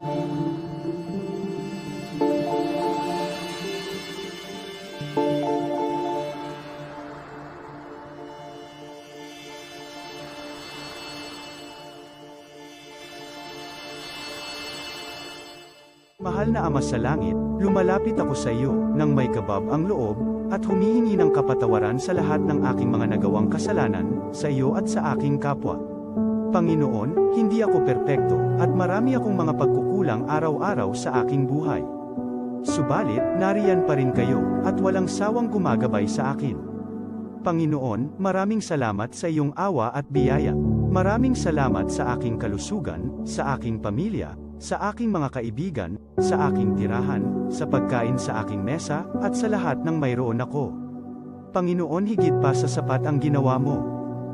Mahal na Ama sa Langit, lumalapit ako sa iyo, nang may kabab ang loob, at humihingi ng kapatawaran sa lahat ng aking mga nagawang kasalanan, sa iyo at sa aking kapwa. Panginoon, hindi ako perpekto, at marami akong mga pagkukulang araw-araw sa aking buhay. Subalit, nariyan pa rin kayo, at walang sawang gumagabay sa akin. Panginoon, maraming salamat sa iyong awa at biyaya. Maraming salamat sa aking kalusugan, sa aking pamilya, sa aking mga kaibigan, sa aking tirahan, sa pagkain sa aking mesa, at sa lahat ng mayroon ako. Panginoon, higit pa sa sapat ang ginawa mo.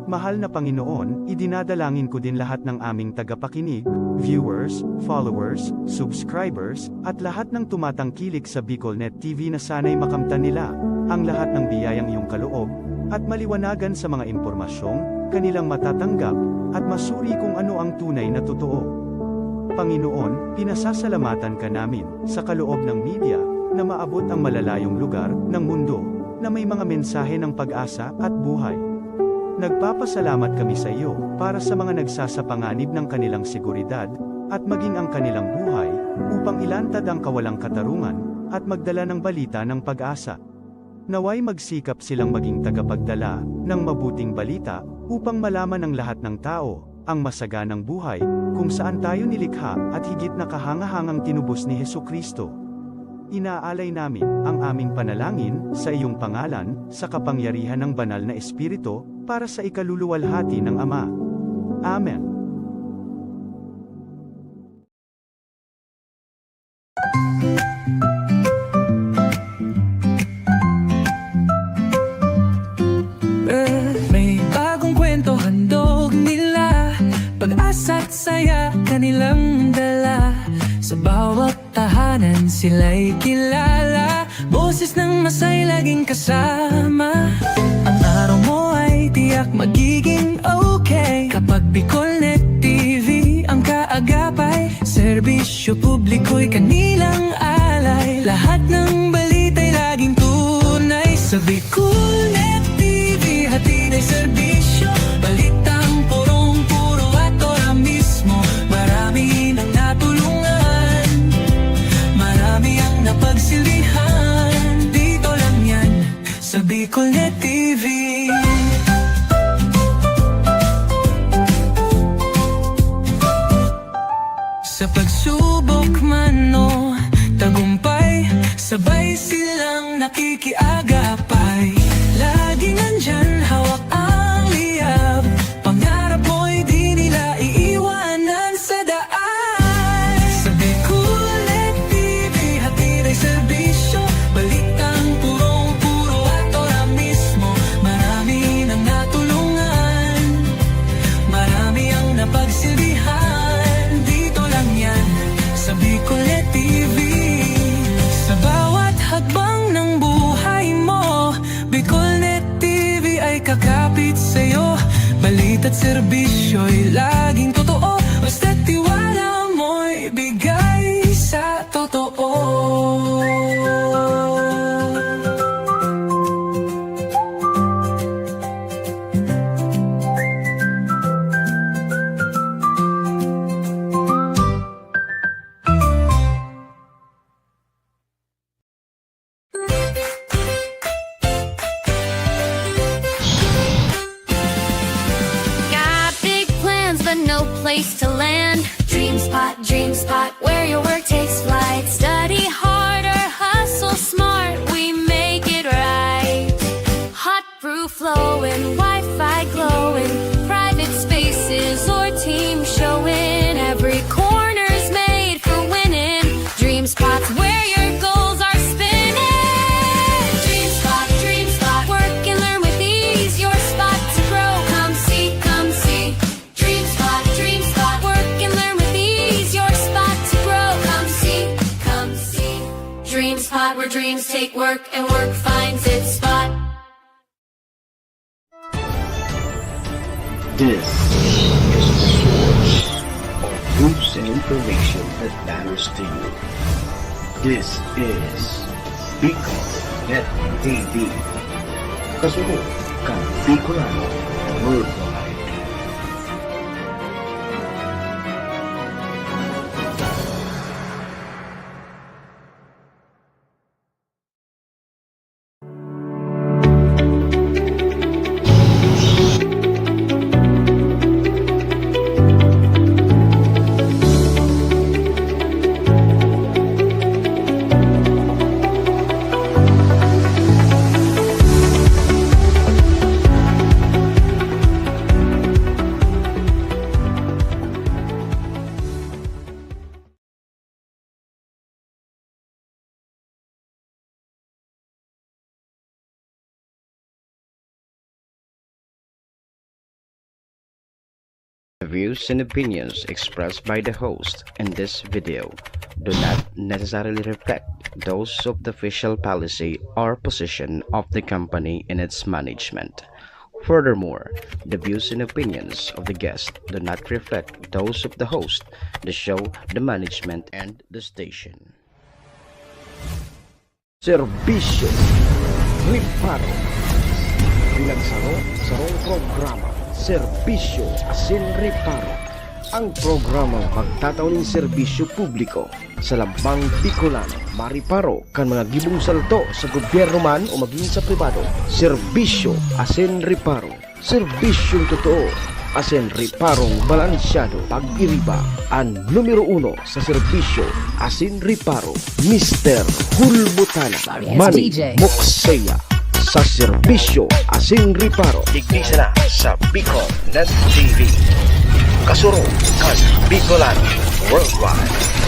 Mahal na Panginoon, idinadalangin ko din lahat ng aming tagapakinig, viewers, followers, subscribers, at lahat ng tumatangkilik sa BicolNet TV na sana'y makamtan nila ang lahat ng biyayang iyong kaloob, at maliwanagan sa mga impormasyong kanilang matatanggap, at masuri kung ano ang tunay na totoo. Panginoon, pinasasalamatan ka namin, sa kaloob ng media, na maabot ang malalayong lugar, ng mundo, na may mga mensahe ng pag-asa, at buhay. Nagpapasalamat kami sa iyo, para sa mga nagsasapanganib ng kanilang seguridad, at maging ang kanilang buhay, upang ilantad ang kawalang katarungan, at magdala ng balita ng pag-asa. Naway magsikap silang maging tagapagdala, ng mabuting balita, upang malaman ng lahat ng tao, ang masaganang buhay, kung saan tayo nilikha, at higit na kahangahangang tinubos ni Hesukristo. Inaalay namin, ang aming panalangin, sa iyong pangalan, sa kapangyarihan ng banal na Espiritu, para sa ikaluluwalhati ng Ama. Amen. May bagong kwento handog nila, pag-asa't saya kanilang dala. Sa bawat tahanan sila'y kilala, boses ng masay laging kasama. Ang araw mo ay tiyak magiging okay, kapag BicolNet TV ang kaagapay. Serbisyo publiko'y kanilang alay, lahat ng balita'y laging tunay. Sa BicolNet TV, hatid ay serbisyo, balitang purong-puro at ora mismo. Marami nang natulungan, marami ang napagsilbihan, dito lang yan, sa BicolNet TV. Sa pagsubok man o tagumpay, sabay silang nakikiagapay. Laging nandyan, hawak ang liyab, pangarap mo'y di nila iiwanan sa daan. Sa BicolNet TV, hatid ay serbisyo, balitang purong-puro at ora mismo. Marami nang natulungan, marami ang napagsilbihan, dito lang yan, sa BicolNet TV. Sa bawat hagbang ng buhay mo, BicolNet TV ay kakapit sa'yo. Balita't serbisyo'y laging totoo, basta't tiwala mo'y bigay sa totoo. Got big plans but no place to land. Dream spot, where your work takes flight. Study harder, hustle smart, we make it right. Hot brew flowing, Wi-Fi glowing, private spaces or team showing. Every corner's made for winning. Dream spot's where your goals are spinning. Dream spot, work and learn with ease. Your spot to grow, come see. Dream spot, work and learn with ease. Your spot to grow, come see. Dream spot, where dreams take work and work finds its spot. This is the source of Bruce and information that matters to you. This is Bicol Net TV. Kasunod kang Bicolano Worldwide. The views and opinions expressed by the host in this video do not necessarily reflect those of the official policy or position of the company and its management. Furthermore, the views and opinions of the guest do not reflect those of the host, the show, the management, and the station. Serbisyo Riparo. Pinagsaro-sarong programa Serbisyo Asin Riparo. Ang programang magtatauning serbisyo publiko sa lambang Bicolano, mariparo kan mga gibong salto sa gobyerno man o maging sa pribado. Serbisyo Asin Riparo. Serbisyong totoo asin riparong balansyado. Pag-iriba ang numero 1 sa serbisyo asin riparo, Mr. Hulbutana Manny Moxeya sa serbisyo asin riparo. Tigdisa na sa Bicol Net TV. Kasuro kan Bicolano Worldwide.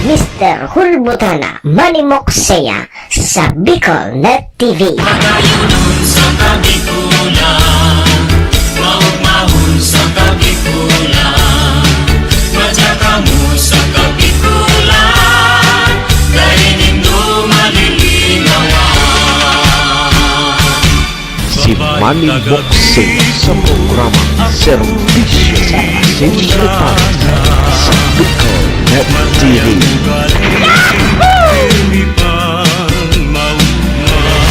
Mr. Hulbutana Manny Moxeya sa Bicol Net TV. Magayunon sa Kabikulan, maugmahon sa Kabikulan, madyaka mo sa Kabikulan, dahil nindo malilinawan. Si Manny Moxeya sa programa Serbisyo Asin Riparo sa Bicol Net TV.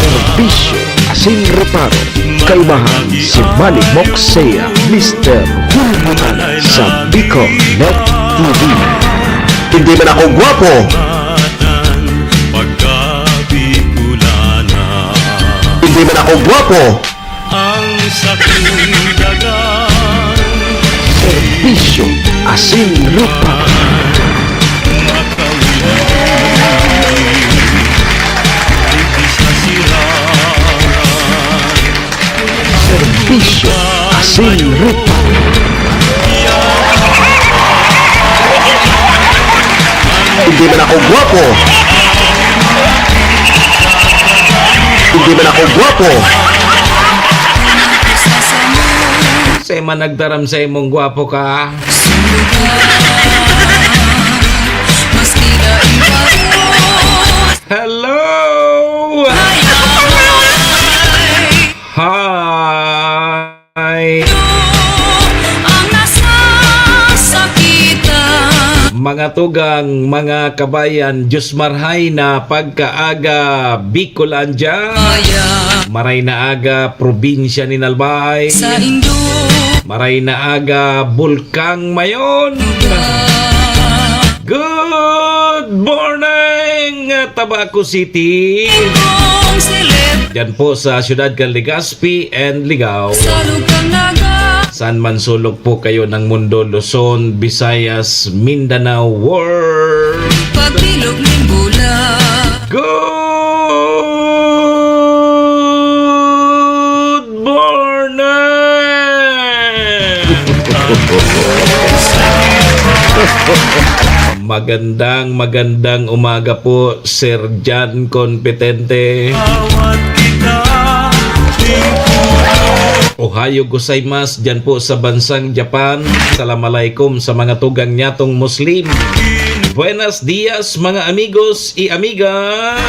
Serbisyo Asin Riparo. Kaibahan si Manny Moxeya, Mr. Hulbutana sa Bicol Net TV. Hindi man ako gwapo. Hindi man ako gwapo. Ang sakong dagan, Serbisyo Asin Riparo. Serbisyo Asin Riparo. Hindi man ako gwapo. Hindi man ako gwapo. Say man nagdaram sa imong gwapo ka. Hello! Hi! Mga tugang, mga kabayan, Diyos marhay na pagkaaga Bicolandia, maray na aga probinsya ni Nalbay, maray na aga Bulkang Mayon. Good morning Tabaco City. Diyan po sa siyudad kan Legazpi and Ligao. Saan man sulok po kayo ng mundo, Luzon, Visayas, Mindanao, world. Pagbilog ng bula. Good morning! Magandang umaga po, Sir Jan Competente. Ohayo gozaimasu dyan po sa bansang Japan. Assalamualaikum sa mga tugang nyatong Muslim. Buenos dias mga amigos y amigas.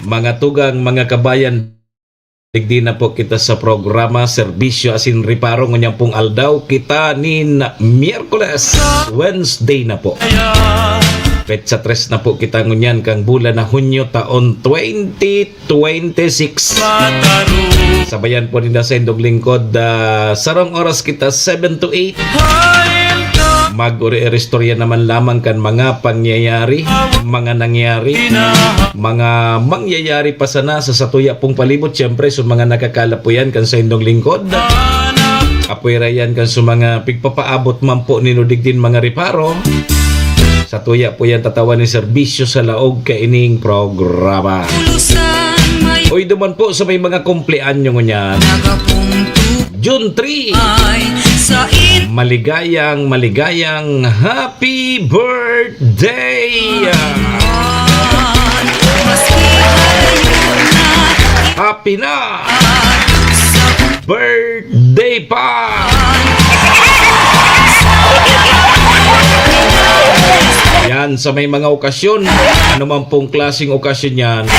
Mga tugang, mga kabayan, digdi na po kita sa programa Serbisyo Asin Riparo ngunyang pong aldaw kita ni Miyerkules, Wednesday na po. Petsa 3 na po kita ngunyan kang bulan na Hunyo taon 2026. Sabayan po nila sa indong lingkod. Sarong oras kita 7 to 8. Mag-uri-istorya naman lamang kan mga pangyayari, mga nangyari, mga mangyayari pa sana sa satuya pong palibot. Siyempre, sa mga nakakala po yan kan sa indong lingkod. Apoy rayan kan sa mga pigpapaabot man po ninudig din mga riparo. Sa tuya po yan tatawan ni serbisyo sa laog kaining programa. Uy, duman po sa may mga kumpleanyo ngunyan. June 3, maligayang happy birthday! Happy na birthday pa! Yan, sa may mga okasyon, ano man pong klaseng okasyon yan.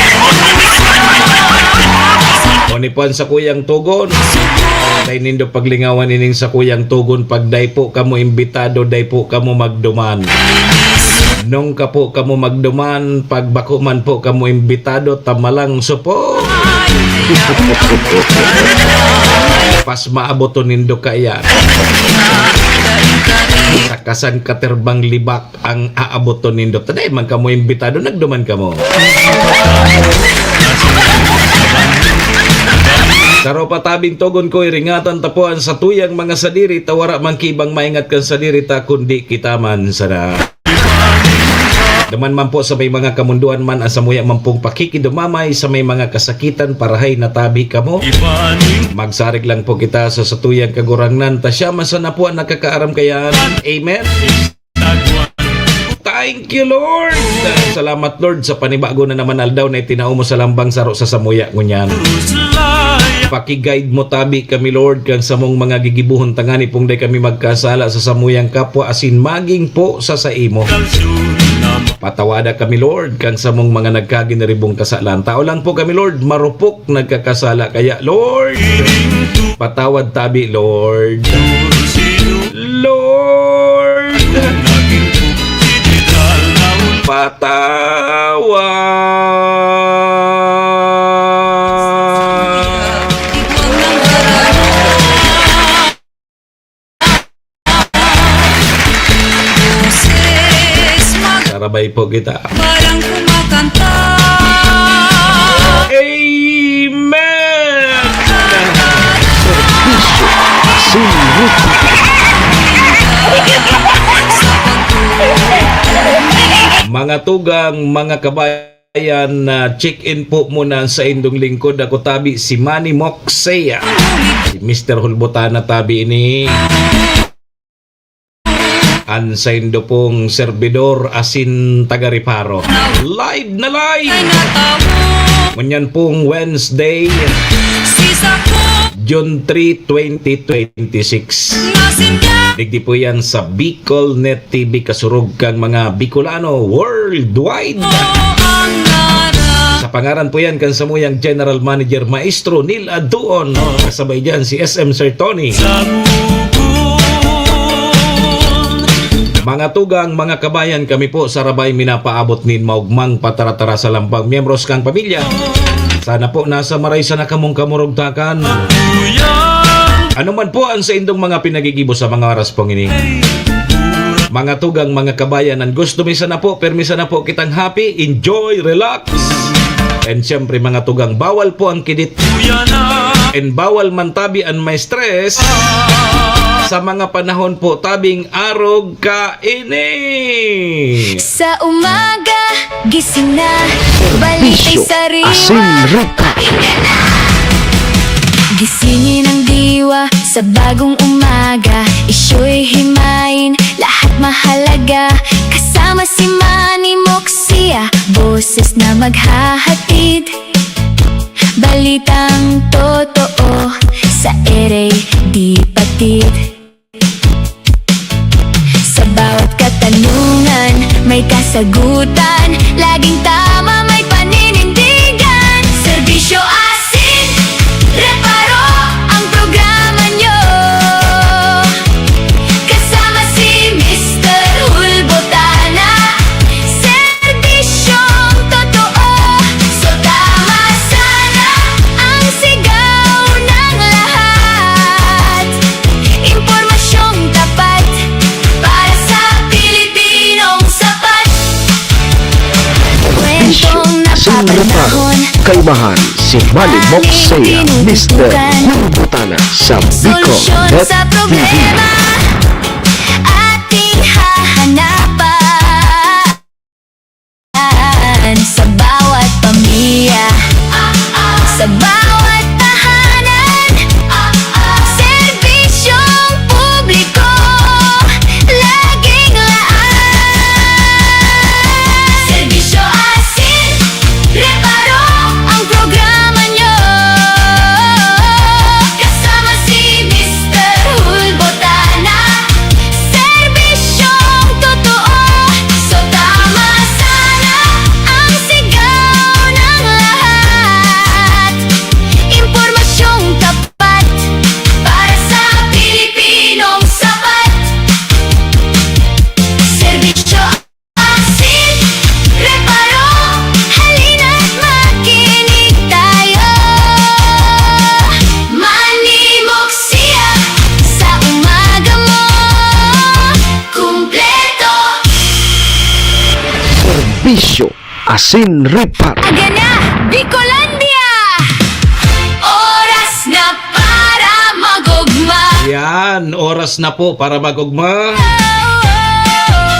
Onipan sa kuyang tugon. Tay nindo paglingawan ining sa kuyang tugon pag day po kamo imbitado, day po kamo magduman. Nung ka po kamo magduman, pag bako man po kamo imbitado, tamalang supo. Pas maaboto nindo kaya. Sakasan katerbang libak ang aaboton nindo. Taday man kamo imbitado, nagduman kamo. Saro patabing togon ko iringatan tapuan sa tuyang mga sadiri, tawara man kibang maingat kan sadiri ta kundi kita man sana. Daman man po sa may mga kamunduan man asa muya man pong pakikidumamay sa may mga kasakitan parahay natabi kamo. Magsarig lang po kita sa satuyang kagurangnan ta siya masana po ang nakakaaram kayan. Amen. Thank you, Lord. Salamat, Lord, sa panibago na naman aldaw na itinao mo sa lambang saro sa samuya ngunyan. Paki-guide mo tabi kami, Lord, kang samong mga gigibuhon tangani pong day kami magkasala sa samuyang kapwa asin maging po sa saimo. Patawada kami, Lord, kang samong mga nagkaginaribong kasalan. Tao lang po kami, Lord, marupok nagkakasala. Kaya, Lord, patawad tabi, Lord. Lord, sarabay po kita. Parang kumakanta. Amen. Serbisyo Asin Riparo. Mga tugang, mga kabayan, check-in po muna sa indong lingkod. Ako tabi si Manny Moxea, si Mr. Hulbotana tabi ini. An sa indo pong servidor asin taga Riparo. Live na live! Ngunyan pong Wednesday, June 3, 2026. Digdi po yan sa Bicol Net TV, kasurog kang mga Bicolano worldwide. Sa pangaran po yan kan samuyang General Manager Maestro Neil Aduon. Kasabay dyan si SM Sir Tony. Mga tugang, mga kabayan, kami po sarabay minapaabot nin maugmang pataratara sa lampang miyembros kang pamilya. Sana po nasa maray sana kamong kamurugtakan. Ano man po ang sa indong mga pinagigibo sa mga oras pong ini. Mga tugang, mga kabayanan, gusto misa na po, permisa na po kitang happy, enjoy, relax. And syempre mga tugang, bawal po ang kidit. And bawal man tabi ang may stress. Sa mga panahon po, tabing arog ka ini. Sa umaga, gising na, balitay Bisyo sarili. Asin Ripa. Gisingin ang diwa sa bagong umaga. Isyo'y himayin, lahat mahalaga. Kasama si Manny Moxia, boses na maghahatid. Balitang totoo sa ere di patid. Sa bawat katanungan may kasagutan. Laging tama, may paninindigan. Serbisyo asin, reparo ang programa nyo. Kasama si Mr. Hulbotana. Serbisyong totoo, so tama sana ang sigaw ng lahat. Impormasyong tapat para sa Pilipinong sapat. Bisyo Kwentong Asin Ripa. napapanahon, Kaibahan si Manny Moxea, Mr. Hulbotana sa Bicol solusyon Net sa TV. problema ating hahanapan. Sa bawat pamilya, sa bawat tahanan, serbisyong publiko laging laan. Serbisyo asin, reparo ang programa nyo. Kasama si Mr. Hulbotana. Serbisyong totoo, so tama sana ang sigaw ng lahat. Impormasyong tapat para sa Pilipinong sapat. Serbisyo asin, reparo, halina't makinig tayo. Manny Moxia, sa umaga mo, kumpleto. Serbisyo Asin Ripa. Aga na, Bicolandia! Oras na para magugma. Yan, oras na po para magugma.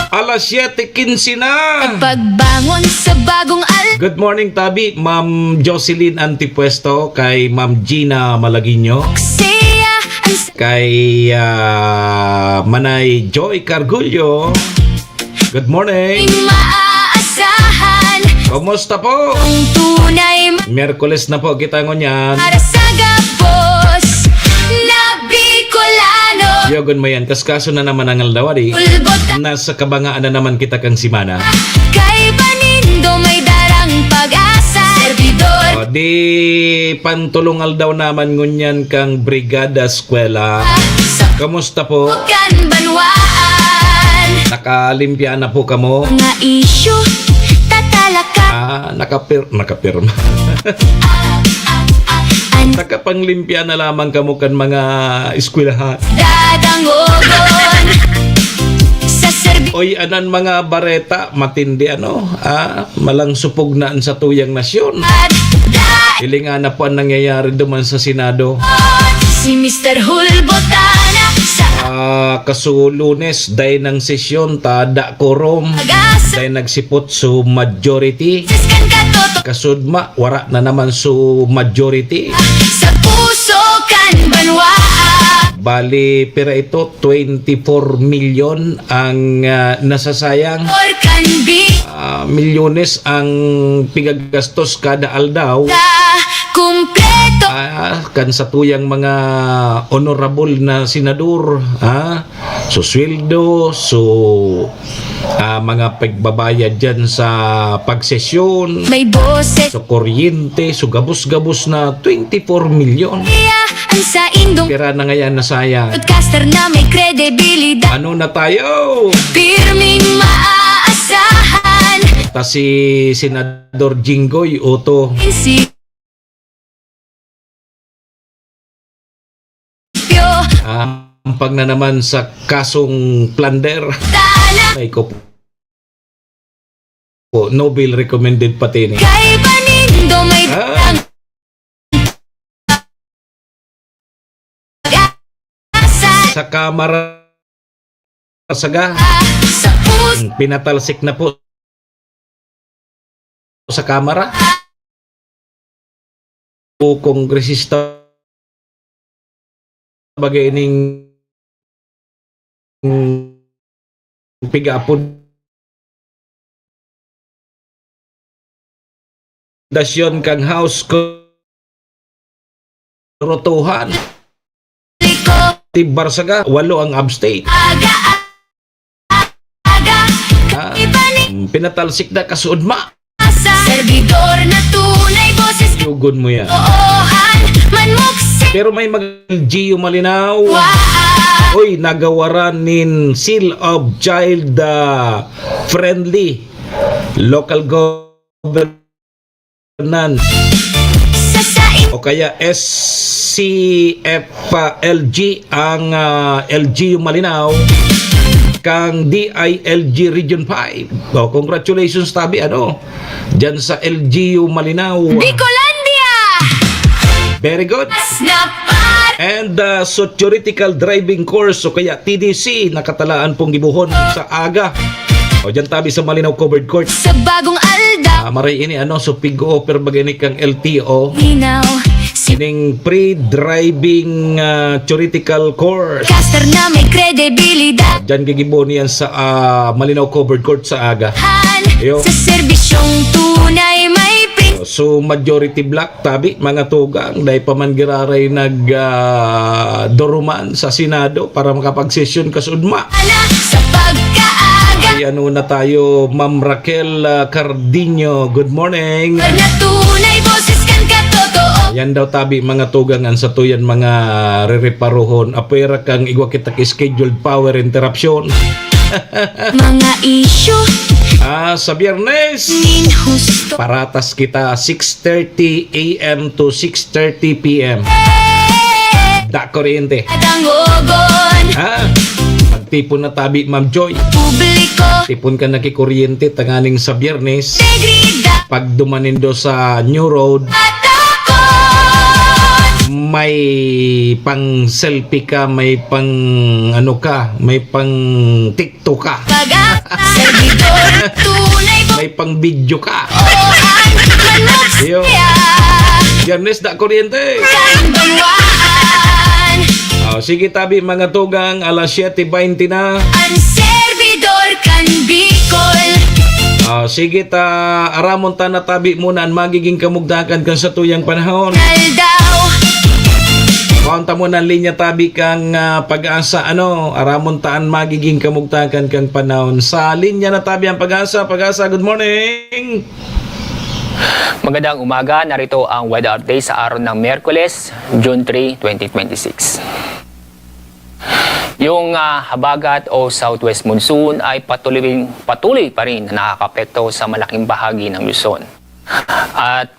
Alas 7:15 na. Pagbangon sa bagong Good morning, Tabi. Ma'am Jocelyn Antipuesto, kay Ma'am Gina Malaguinho, Alexia, ang kay Manay Joy Cargullo. Good morning. maaasahan. Kumusta po? Ang tunay Miyerkules na po kita ngunyan. para sa gabos na Bicolano. Yogon mo yan, kaskaso na naman ang aldawari. Ulbot Nasa kabangaan na naman kita kang simana. kay Panindo, may darang pag-asa. Servidor O di pantulungal daw naman ngunyan kang Brigada Eskwela. sa Kamusta po? Bukan Banwaan. Nakalimpya na po kamo? Mga isyu, tatalaka. Nakapirma. Nakapanglimpya na lamang kamo kan mga eskwelahan. Dadangogon sa serbi. Oy, anan mga bareta, matindi malang supugnaan sa tuyang nasyon. Hilingan na po ang nangyayari duman sa Senado. Si Mr. Hulbotana sa Kaso Lunes, day ng sesyon, tada korom. pag-asa. Day nagsipot su majority. Siskan katoto Kasudma, wara na naman su majority. sa puso kan Banwaan. Bali, pera ito, 24 million ang nasasayang. Or kan Milyones ang pigagastos kada aldaw. kumpleto. Kan sa tuyang mga honorable na senador, so sweldo, so mga pagbabayad dyan sa pagsesyon, May boses so kuryente, so gabos-gabos na 24 million. niya ang sa indong Pera na ngayon na sayang. podcaster na may kredibilidad. Ano na tayo? Pirming maaasahan. Ta si Senador Jinggoy Oto. Prinsipyo ampag na naman sa kasong plunder. Ay ko po, Nobel recommended pati ni. Kay Banindo may Ah, asa sa kamara saga, sa puso pinatalsik na po sa kamara. O kongresista bagay ning pigapod dasyon kang house ko rotuhan ko tibar saga 8 ang abstain. aga Ah, pinatalsik na kasuod ma asa servidor na tunay boses yugon mo yan. oohan manmukse Pero may mag-LGU malinaw. waa Oy, nagawaran nin seal of child friendly local governance sa saing o kaya SCFLG ang LGU Malinaw kang DILG Region 5. Oh, congratulations tabi diyan sa LGU Malinaw. Bicolandia Very good. snapar And so theoretical driving course o kaya TDC nakatalaan pong gibuhon sa aga. O dyan tabi sa Malinaw Covered Court. sa bagong aldaw Maray ini so pig-offer bagay ni kang LTO hinaw sining pre-driving theoretical course. caster na may kredibilidad Dyan gigibon yan sa Malinaw Covered Court sa aga. Yo. sa serbisyong tunay may prin So majority black tabi mga tugang dahil pa man giraray doruman sa Senado para makapag-session kasudma. sa pagkaaga Ay na tayo Ma'am Raquel Cardino. Good morning. na tunay boses kan katotoo Yan daw tabi mga tugangan sa tuyan mga re-reparohon. Apera kang igwa kita scheduled power interruption. mga isyu Sa Biyernes nin husto paratas kita 6:30 AM to 6:30 PM. Da kuryente. at ang ugon Magtipon na tabi Ma'am Joy. publiko Tipon ka nakikuryente tanganing sa Biyernes. degrida Pag dumanindo sa New Road, at takot may pang selfie ka, may pang may pang TikTok ka, pag-asa servidor na tunay may pang video ka. oohan manmukse Yo. Biyernes da kuryente. kan bangwaan Sige tabi mga tugang, alas 7:20 na. ang servidor kan Bicol Sige ta aramon ta na tabi muna ang magiging kamugdakan kan sa tuyang panahon. aldaw Kaunta mo na linya tabi kang pag-asa aramon taan magiging kamugtakan kang panahon. Sa linya na tabi ang pag-asa. Pag-asa, good morning. Magandang umaga, narito ang weather update sa araw ng Miyerkules, June 3, 2026. Yung habagat o southwest monsoon ay patuloy pa rin na nakakapekto sa malaking bahagi ng Luzon. At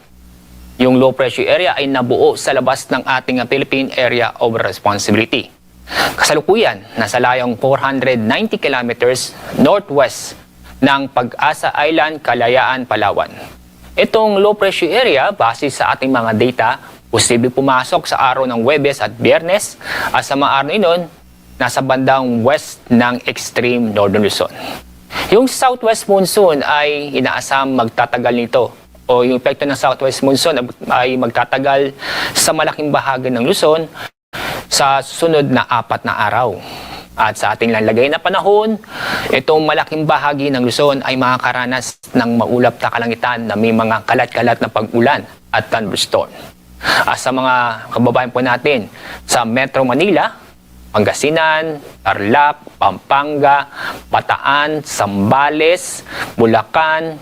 yung low pressure area ay nabuo sa labas ng ating Philippine Area of Responsibility. Kasalukuyan, nasa layong 490 kilometers northwest ng Pag-asa Island, Kalayaan, Palawan. Itong low pressure area, base sa ating mga data, posibleng pumasok sa araw ng Huwebes at Biyernes at sa mga araw inon, nasa bandang west ng extreme northern Luzon. Yung southwest monsoon ay inaasam magtatagal nito o yung epekto ng southwest monsoon ay magtatagal sa malaking bahagi ng Luzon sa susunod na 4 na araw. At sa ating lalagay na panahon, itong malaking bahagi ng Luzon ay makakaranas ng maulap na kalangitan na may mga kalat-kalat na pag-ulan at thunderstorm. At sa mga kababayan po natin sa Metro Manila, Pangasinan, Tarlac, Pampanga, Bataan, Zambales, Bulacan,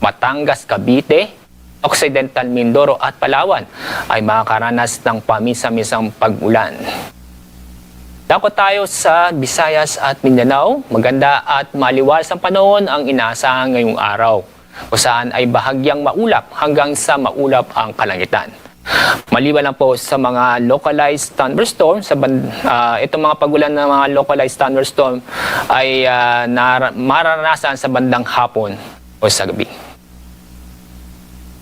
Batangas, Cavite, Occidental Mindoro at Palawan ay makakaranas ng paminsan-minsang pag-ulan. Dapat tayo sa Visayas at Mindanao, maganda at maliwalas ang panahon ang inaasahan ngayong araw, kung saan ay bahagyang maulap hanggang sa maulap ang kalangitan. Maliban lang po sa mga localized thunderstorm, itong mga pagulan ng mga localized thunderstorm ay mararanasan sa bandang hapon o sa gabi.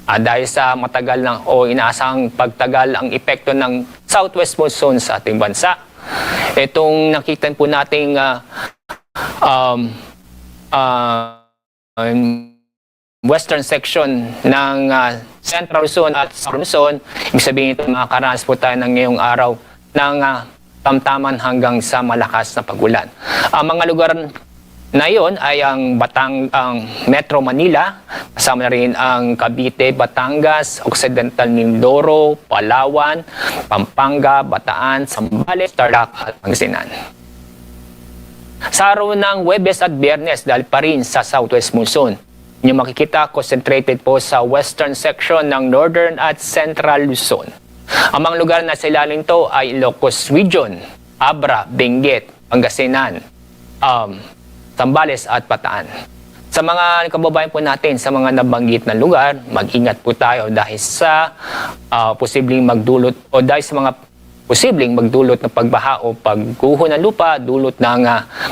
Dahil sa matagal o inaasahang pagtagal ang epekto ng southwest monsoon sa ating bansa, itong nakita po nating western section ng Central Luzon at Southern Luzon, ibig sabihin ito makakaranas po tayo ng ngayong araw ng tamtaman hanggang sa malakas na pagulan. Ang mga lugar na iyon ay ang Metro Manila, kasama na rin ang Cavite, Batangas, Occidental Mindoro, Palawan, Pampanga, Bataan, Zambales, Tarlac at Pangasinan. Sa araw ng Huwebes at Biyernes, dahil pa rin sa southwest monsoon, inyo makikita concentrated po sa western section ng Northern at Central Luzon. Ang mga lugar na sa ilalim to ay Ilocos Region, Abra, Benguet, Pangasinan, Zambales at Bataan. Sa mga kababayan po natin sa mga nabanggit na lugar, mag-ingat po tayo dahil sa posibleng magdulot o dahil sa mga posibleng magdulot ng pagbaha o pagguho ng lupa, dulot ng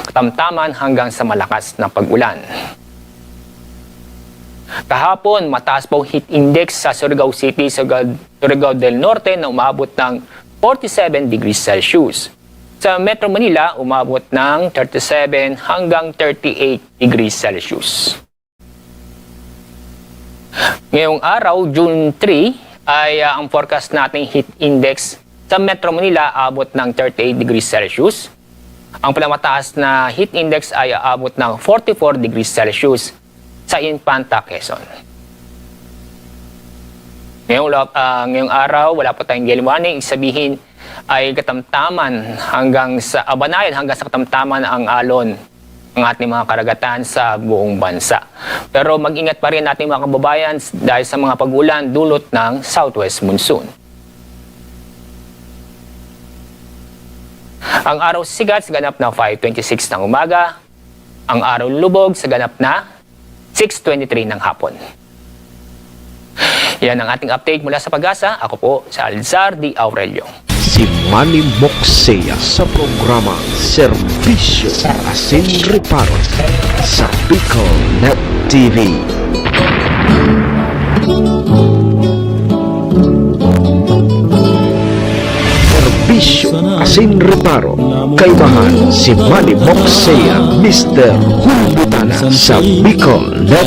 katamtaman hanggang sa malakas na pag-ulan. Kahapon, mataas po heat index sa Surigao City, Surigao del Norte na umabot ng 47 degrees Celsius. Sa Metro Manila, umabot ng 37 hanggang 38 degrees Celsius. Ngayong araw, June 3, ay ang forecast nating heat index sa Metro Manila abot ng 38 degrees Celsius. Ang pinakamataas na heat index ay aabot ng 44 degrees Celsius sa Infanta, Quezon. Ngayong araw, wala pa tayong gale warning. Sabihin ay katamtaman hanggang sa abanayan, hanggang sa katamtaman ang alon ng ating mga karagatan sa buong bansa. Pero mag-ingat pa rin ating mga kababayan dahil sa mga pag-ulan dulot ng southwest monsoon. Ang araw sigat sa ganap na 5:26 ng umaga, ang araw lubog sa ganap na 6:23 ng hapon. Yan ang ating update mula sa Pag-asa. Ako po si Alzar D. Aurelio. Si Manny Moxea sa programa Serbisyo Asin Reparo sa Bicol Net TV. Serbisyo Asin Reparo, kaibahan si Manny Moxea, Mr. Humbutana sa Bicol Net.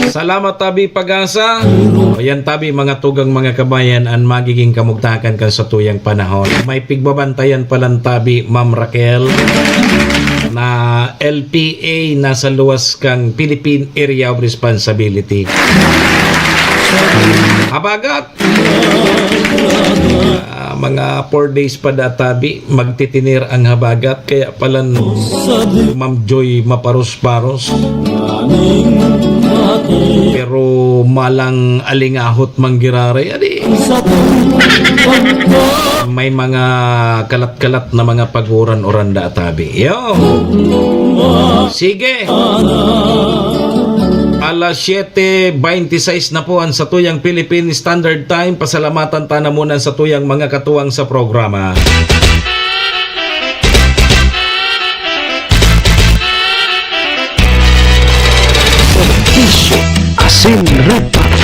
Salamat tabi Pag-asa. O yan tabi mga tugang mga kabayan ang magiging kamugtakan kan sa tuyang panahon. May pigbabantayan palang tabi Ma'am Raquel na LPA nasa luwas kang Philippine Area of Responsibility. Habagat! Mga 4 days pa databi magtitinir ang habagat kaya palan Ma'am Joy maparos-paros pero malang alingahot manggirare adi may mga kalat-kalat na mga paguran-uran databi yo sige alas 7:26 na po ang sa tuyang Philippine Standard Time. Pasalamatan ta na muna sa tuyang mga katuwang sa programa. Serbisyo Asin Reparo.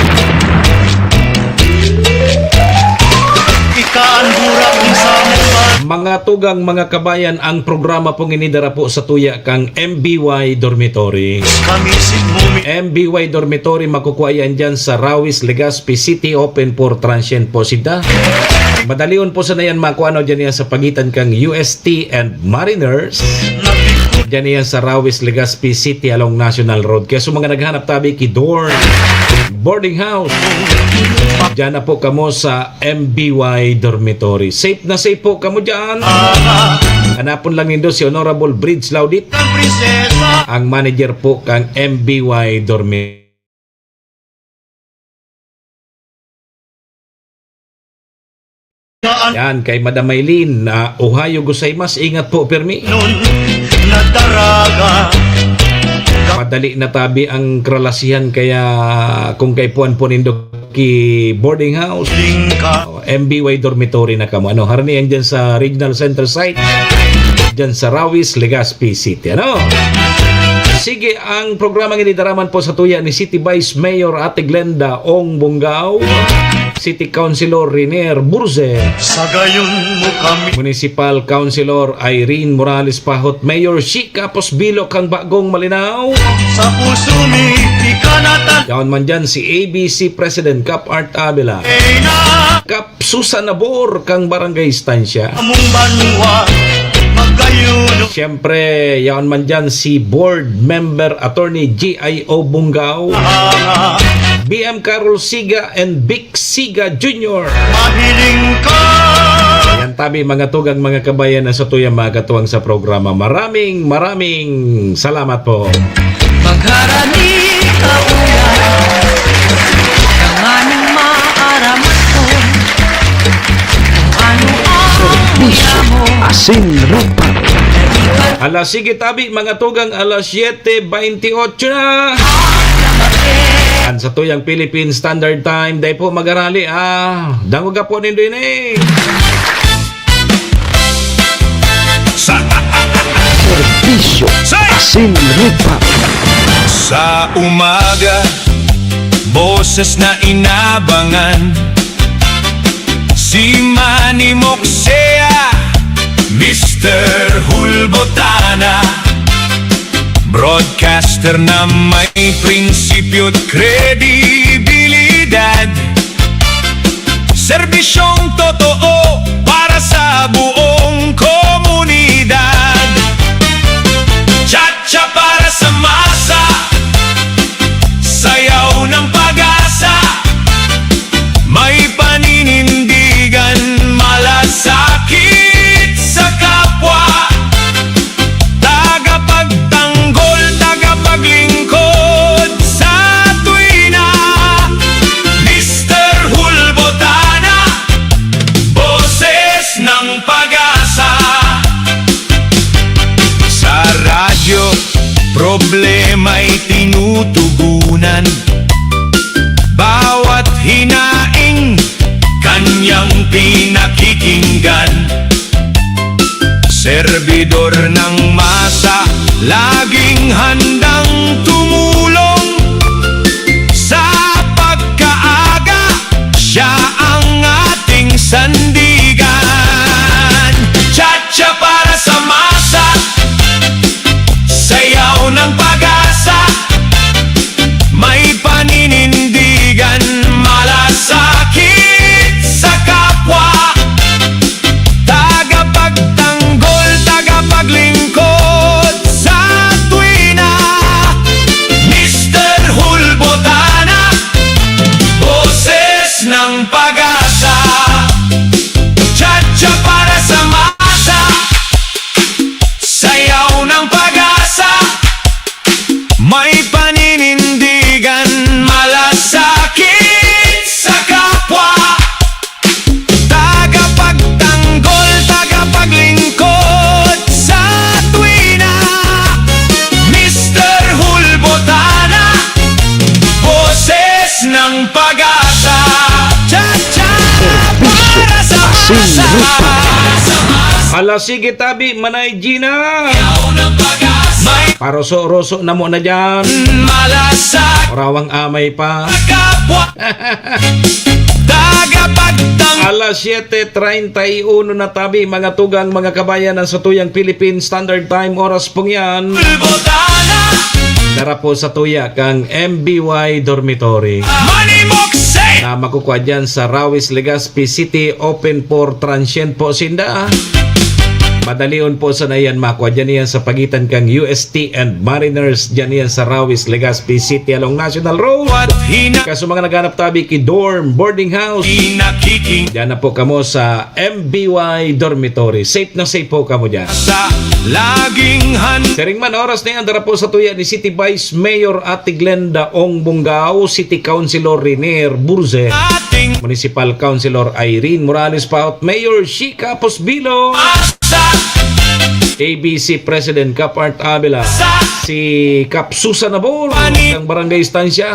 Mga tugang mga kabayan, ang programa pong inidara po sa tuya kang MBY Dormitory. MBY Dormitory makukuha yan dyan sa Rawis, Legazpi City, open for transient po sida. Madalion po sa na yan makuha dyan yan sa pagitan kang UST and Mariners. Dyan yan sa Rawis, Legazpi City along National Road. Kaya sa mga naghanap tabi Kidor Boarding House, dyan na po kamo sa MBY Dormitory. Safe na safe po kamo dyan. Hanapon lang nindo si Honorable Bridge Laudit, ang manager po kang MBY Dormitory. Yan, kay Madam Maylin, Ohio gozaimasu, ingat po, Permi. Nun na daraga Madali na tabi ang kralasihan, kaya kung kay Puan Ponindo ki boarding house, Lingka MBY dormitory na kamo. Ano, harani yan dyan sa Regional Center site, dyan sa Rawis, Legazpi City. Ano? Sige, ang programang inidaraman po sa tuya ni City Vice Mayor Ate Glenda Ong Bungao, City Councilor Renier Burze, sa gayon mo kami Municipal Councilor Irene Morales Pahot, Mayor Shika Posbilo kang Bagong Malinaw, sa puso mi ikanatan yaon man dyan si ABC President Cap Art Avila, na Cap Susan Nabor kang Barangay Estancia. among banwa magkayuno Siyempre, yaon man dyan si Board Member Attorney G.I.O. Bungao, BM Carol Siga and Vic Siga Jr. mahiling ka Yan tabi mga tugang mga kabayan na sa tuyang mga katuwang sa programa. Maraming salamat po. Magharani ka ulan Kanganong maaramat ko Kung ano ang Bisyo mo Asin Reparo. Alas, sige tabi mga tugang, alas 7:28 na. Yan sa tuyang Philippine Standard Time. Dahil po mag-arali, danguga po nindo yun eh. Serbisyo Asin Reparo. sa umaga boses na inabangan si Manny Moxea, Mr. Hulbotana, broadcaster na may prinsipyo at kredibilidad, serbisyong totoo para sa buong komunidad, tsa-tsa para sa masa, sayaw ng pag-asa, may paninindigan, malasakit sa kapwa, tagapagtanggol, tagapaglingkod sa tuwina, Mr. Hulbotana, boses ng pag-asa. Sa radyo, problema'y tinutugunan, bawat hinaing kanyang pinakikinggan, serbidor ng masa, laging handang tumulong sa pagkaaga, siya ang ating sandigan, tsa-tsa para sa masa, sayaw ng pag-asa, may paninindigan, malasakit sa kapwa, tagapagtanggol, tagapaglingkod sa tuwina, Mr. Hulbotana, boses ng pag-asa, tsa-tsa para sa masa, sayaw ng pag-asa, may paninindigan, malasakit sa kapwa, tagapagtanggol, tagapaglingkod sa tuwina, Mr. Hulbotana, boses ng pag-asa, tsa-tsa para sa masa, Alas, sige tabi, Manay Gina. sayaw ng pag-asa, may Paroso-roso na mo na dyan. malasakit Orawang amay pa. kapwa, tagapagtanggol, Alas 7:31 na tabi mga tugang mga kabayan sa tuyang Philippine Standard Time. Oras pong yan. Hulbotana, Dara po sa tuya kang MBY Dormitory Manny Moxea, na makukuha dyan sa Rawis, Legazpi City. Open for transient po sinda. Madalion po sa na yan makuha dyan yan sa pagitan kang UST and Mariners dyan yan sa Rawis, Legazpi City along National Road. at Kaso mga naghanap tabi ki dorm, boarding house, hinakiking dyan na po kamo sa MBY Dormitory. Safe na safe po kamo dyan. sa laging Sering man oras na yan, dara po sa tuya ni City Vice Mayor Ate Glenda Ong Bungao, City Councilor Renier Burze, ating Municipal Councilor Irene Morales Paut, Mayor Shika Posbilo, ABC President Cap Art Abela, si Cap Susan Abol ng Barangay Estancia.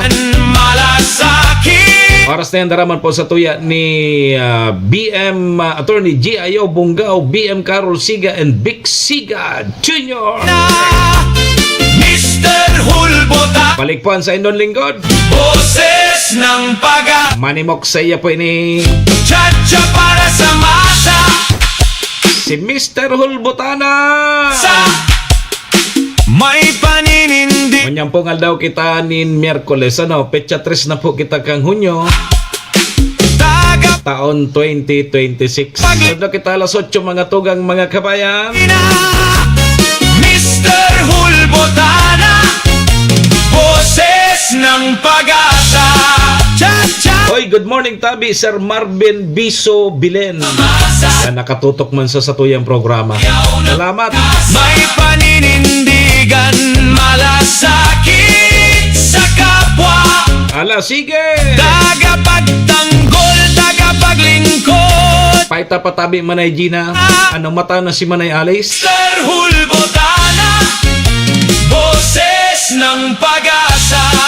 Malasakit. Oras na yan, daraman po sa tuya ni BM Attorney G.I.O. Bungaw, BM Carol Siga, and Vic Siga Jr. Mr. Hulbota. Palikpuan sa Indon Lingkod. Boses ng paga. Manimok sa iya po ini Chacha para sa masa. si Mr. Hulbotana. May paninindi. Kunyang po nga daw kita nin Miyerkules, petsa 3 na po kita kang Hunyo, Taga taon 2026. Pagod kita alas 8 mga tugang mga kabayan. Mr. Hulbotana. Boses ng pag-asa. Cha-cha. Oy, good morning tabi, Sir Marvin Biso Bilen. Na nakatutok man sa satuyang programa. Salamat. May paninindigan. Malasakit sa kapwa. Ala, sige. Tagapagtanggol, tagapaglingkod. Paita patabi Manay Gina. Ano mata na si Manay Alice? Mr. Hulbotana. Boses ng pag-asa.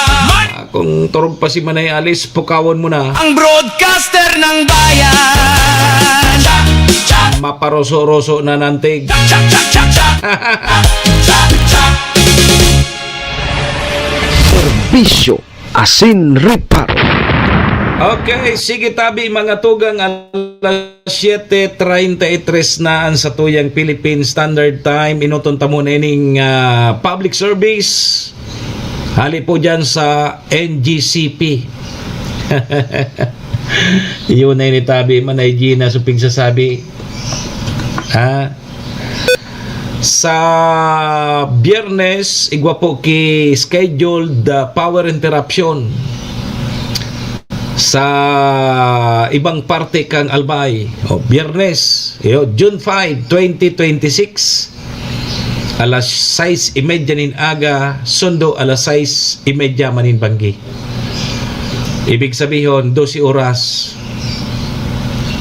Kung turog pa si Manay Alice, pukawon mo na. Ang broadcaster ng bayan. Cha, cha, Maparoso-roso na nantig. cha, cha, cha, cha. Cha, cha. Serbisyo asin reparo. Okay, sige tabi mga tugang, alas 7:33 na ang sa tuyang Philippine Standard Time. Inutunta mo na ining public service. Hali po dyan sa NGCP. Yun na ini tabi Manay Gina suping sasabi. Sa Biyernes, igwa po ki scheduled power interruption sa ibang parte kang Albay. Biyernes, June 5, 2026. Alas 6:30 nin aga, sundo alas 6:30 manin banggi. Ibig sabihin, 12 oras.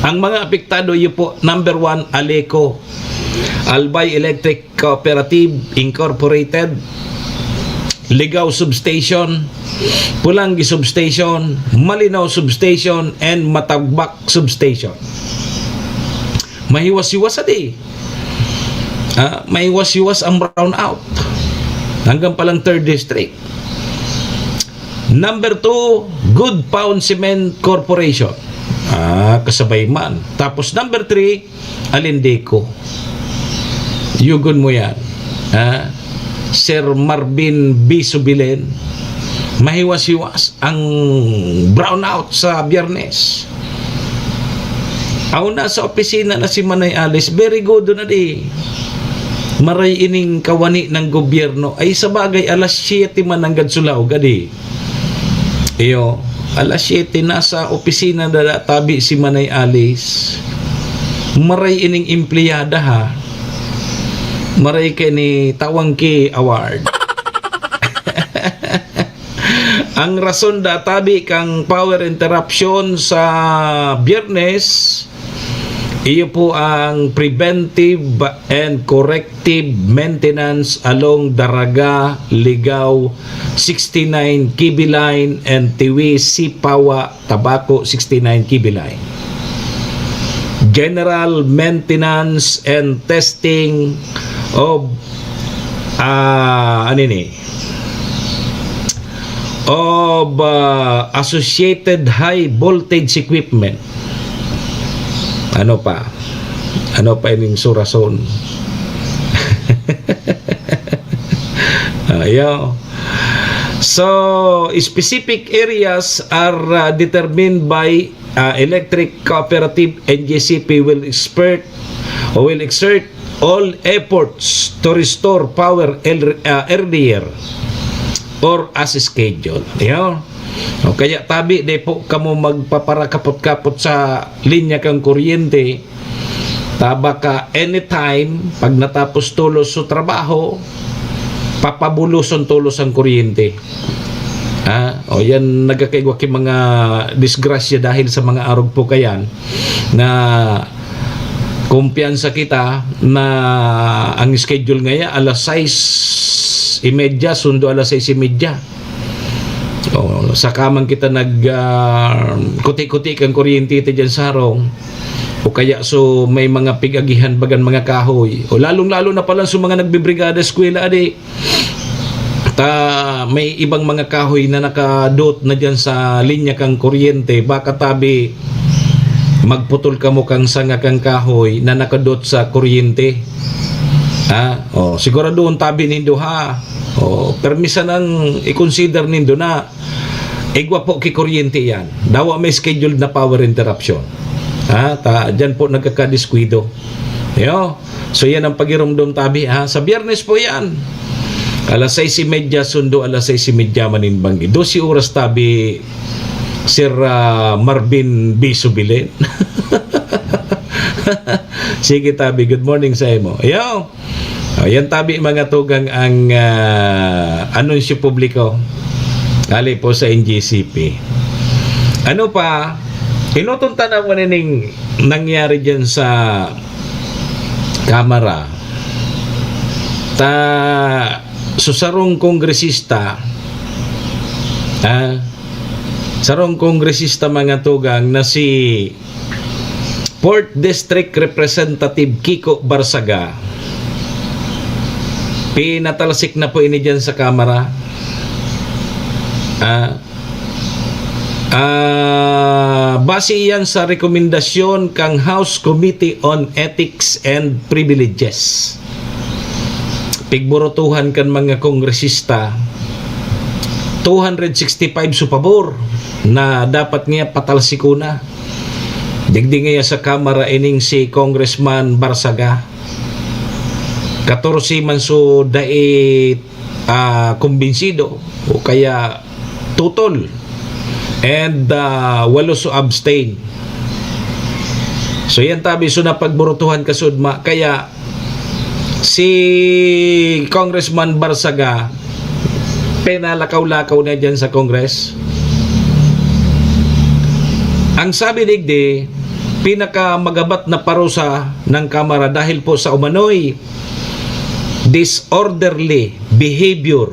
Ang mga apektado yun po, number 1, Aleco, Albay Electric Cooperative Incorporated, Ligaw Substation, Pulanggi Substation, Malinaw Substation, and Matagbak Substation. Mahiwas-hiwas adi. Mahiwas-hiwas ang brownout. Hanggang palang 3rd District. Number 2, Good Pound Cement Corporation. Kasabay man. Tapos number 3, Alindeco. Yugon mo yan. Sir Marvin B. Subilen. Mahiwas-hiwas ang brownout sa Biyernes. Ako na sa opisina na si Manay Alice, very good na di. Maray ining kawani ng gobyerno. Ay sa bagay, alas 7 man ang gadsulaw, gadi. Alas 7 nasa opisina na tabi si Manay Alice. Maray ining empleyada ha. Maray ka ni Tawang Ki Award. Ang rason da tabi kang power interruption sa Biyernes, iyo po ang preventive and corrective maintenance along Daraga, Ligaw, 69 Kibi Line and Tiwi, Sipawa, Tabaco, 69 Kibi Line. General maintenance and testing of associated high voltage equipment. Ano pa ining surason? So specific areas are determined by electric cooperative. NGCP will exert all efforts to restore power earlier or as scheduled. Kaya tabi de po kamo magpaparakapot-kapot sa linya kang kuryente. Taba ka anytime pag natapos tulos sa trabaho, papabuloson tulos ang kuryente. O yan nagkakaigwa ki mga disgrasya dahil sa mga arog po kayan na kumpiyansa kita na ang schedule ngaya alas 6:30 sundo alas 6:30. Sa kamang kita kuti-kuti kang kuryente iti dyan sa harong o kaya so may mga pigagihan bagan mga kahoy o lalong-lalo na pala sa mga nagbibrigada eskwela adi ta may ibang mga kahoy na nakadot na dyan sa linya kang kuryente baka tabi magputol ka mo kang sanga kang kahoy na nakadot sa kuryente. Siguro doon tabi nindo ha. Permisa nang i-consider nindo na igwa po ki kuryente yan. Dawa may scheduled na power interruption. Dyan po nagkakadiskwido. So yan ang pagirumdum tabi sa Biyernes po yan. Alas 6:30 sundo alas 6:30 maninbang 12 oras tabi Sir Marvin B. Subilen. Sige tabi, good morning sa imo. Yan tabi mga tugang ang anunsyo publiko ali po sa NGCP. Ano pa tinutunta na mo nining nangyari dyan sa Kamara sarong kongresista mga tugang na si 4th District Representative Kiko Barsaga pinatalsik na po ini dyan sa Kamara. Base yan sa rekomendasyon kang House Committee on Ethics and Privileges. Pigburutuhan kan mga kongresista 265 sa pabor na dapat nga patalsikuna. Digdi nga sa Kamara ining si Congressman Barsaga 14 man so dai kumbinsido o kaya tutol and 8 so abstain. So yan tabi so na pagburutuhan kasudma kaya si Congressman Barsaga penalakaw-lakaw na dyan sa Congress. Ang sabi digdi pinakamagabat na parusa ng Kamara dahil po sa umano'y disorderly behavior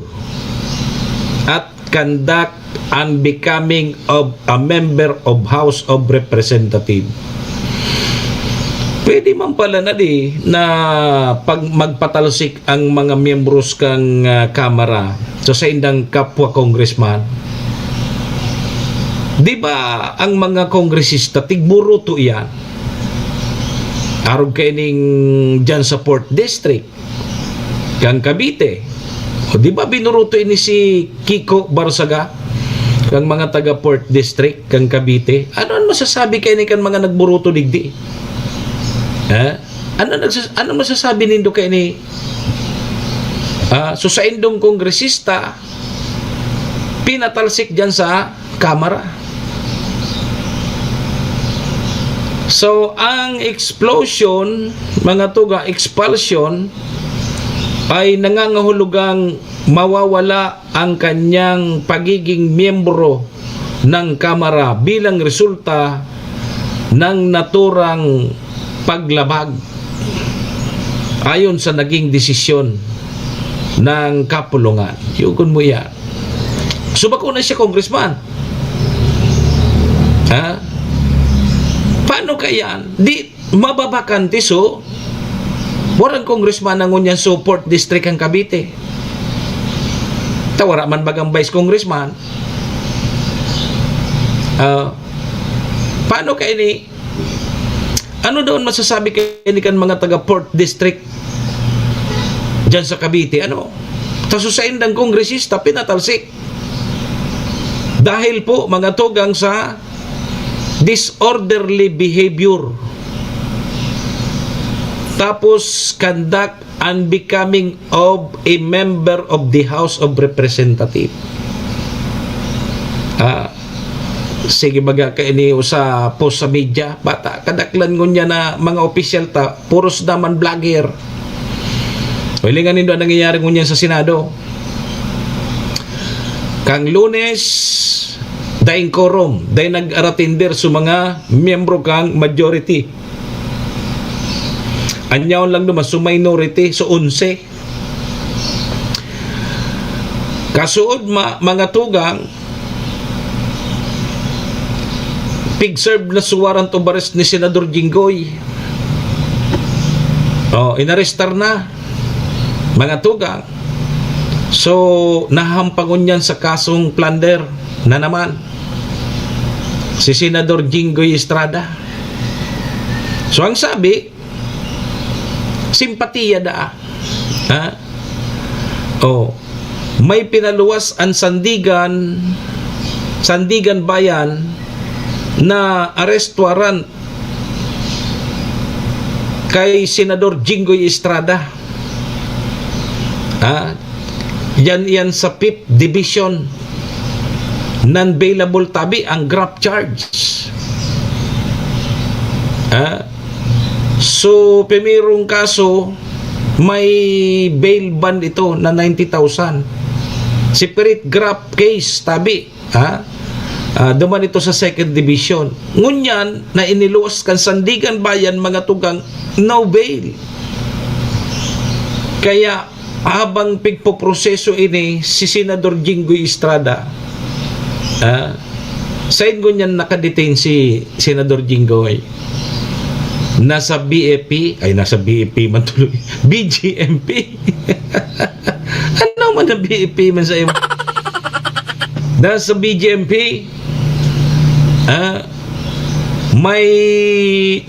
at conduct unbecoming of a member of House of Representatives. Pwede man pala na na pag magpatalsik ang mga miyembros kang Kamara sa indang kapwa congressman. Di ba ang mga kongresista tigburuto yan? Arog kayo ning dyan sa 4th District kang Cavite. Di ba binuruto ini si Kiko Barsaga kang mga taga 4th District kang Cavite? Ano masasabi kayo ni kan mga nagburuto digdi? Ano masasabi nindo kayo ni so sa indong kongresista pinatalsik dyan sa Kamara. So ang explosion mga tuga expulsion ay nangangahulugang mawawala ang kanyang pagiging miyembro ng Kamara bilang resulta ng naturang paglabag ayon sa naging desisyon ng kapulungan. Yugon mo yan. So bako na siya congressman. Paano kaya? Di mababakante so warang congressman ang unyan so 4th District ang Cavite. Tawara man bagang vice congressman. Paano kaya ni ano doon masasabi kayo ni kan mga taga 4th District dyan sa Cavite? Ano? Taso sa indang kongresista pinatalsik dahil po mga tugang sa disorderly behavior tapos conduct unbecoming of a member of the House of Representatives. Sige baga ka ini usa post sa media bata kadaklan ngunya na mga opisyal ta puros naman vlogger. Wilingan nindo nangyayari ngunya sa Senado. Kang Lunes, daing quorum, daing nag-aratinder sa mga miyembro kang majority. Anyaw lang naman sa minority, so 11. Kasuod mga tugang, pig-serve na suwarang to bares ni Senador Jinggoy. Inarestar na mga tugang. So, nahampangon yan sa kasong plunder na naman si Senador Jinggoy Estrada. So, ang sabi, simpatiya da. May pinaluwas ang Sandigan Bayan na arrest warrant kay Senador Jinggoy Estrada. Yan sa 5th Division. Non-bailable tabi ang graft charge. So, pimirong kaso, may bail bond ito na 90,000. Separate graft case tabi. Duman ito sa 2nd Division. Ngunyan na iniluwas kan Sandigan Bayan mga tugang no bail. Kaya habang pigpoproseso ini si Senador Jinggoy Estrada, sa ngunyan nakadetain si Senador Jinggoy. Nasa BGMP man tuloy. BGMP. Ano man ang BGMP man sa iyo? Nasa BGMP, may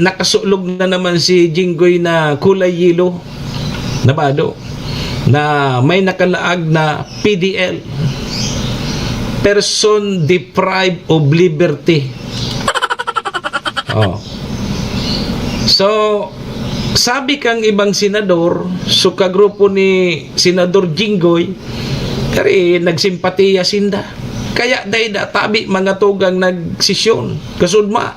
nakasulog na naman si Jinggoy na kulay yelo na bado na may nakalaag na PDL, person deprived of liberty. So, sabi kang ibang senador, so kagrupo ni Senador Jinggoy, kaya nagsimpatiya sinda. Kaya dahil tabi mga tugang nagsisyon. Kasudma.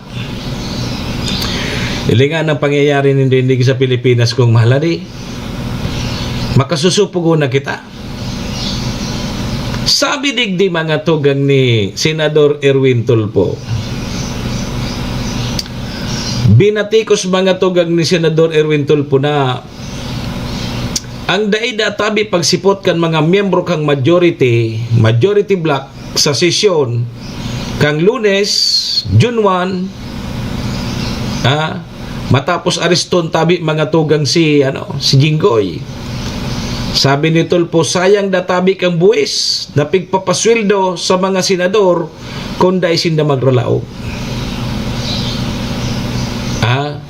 Ilingan ang pangyayari nindinig sa Pilipinas kung mahalari. Makasusupugo na kita. Sabi digdi mga tugang ni Senador Erwin Tulfo. Binatikos mga tugang ni Senador Erwin Tulfo na ang daida tabi pagsipot kan mga miyembro kang majority block sa sesyon kang Lunes, June 1, matapos areston tabi mga tugang si Jinggoy. Sabi ni Tulfo, sayang databi kang buwis na pigpapasweldo sa mga senador kung dahil sinda magralaog.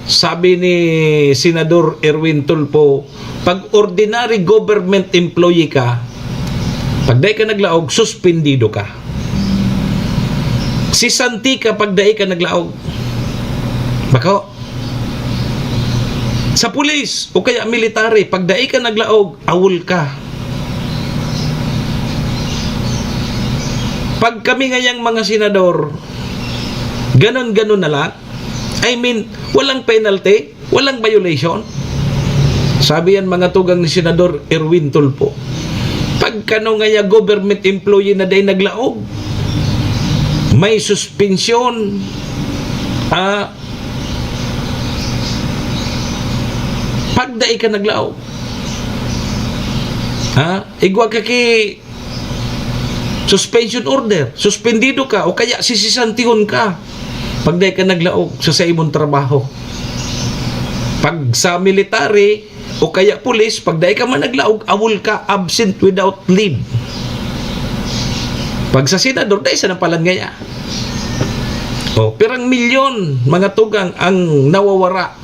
Sabi ni Senador Erwin Tulfo, pag ordinary government employee ka, pag dahi ka naglaog, suspendido ka. Si Santi ka pag dahi ka naglaog. Bako? Sa pulis o kaya military, pag dahi ka naglaog, awol ka. Pag kami ngayang mga senador, ganon-ganon na lang. I mean, walang penalty, walang violation. Sabi yan mga tugang ni Senador Erwin Tulfo. Pag kano ngaya government employee na day naglaog, may suspensyon. Pag day ka naglaog, igwa ka ki suspension order, suspendido ka o kaya sisisantihon ka pag day ka naglaog sa imong trabaho. Pag sa military o kaya pulis, pag day ka man naglaog, awol ka, absent without leave. Pag sa senador, day sa napalan ngaya. Pirang milyon mga tugang ang nawawara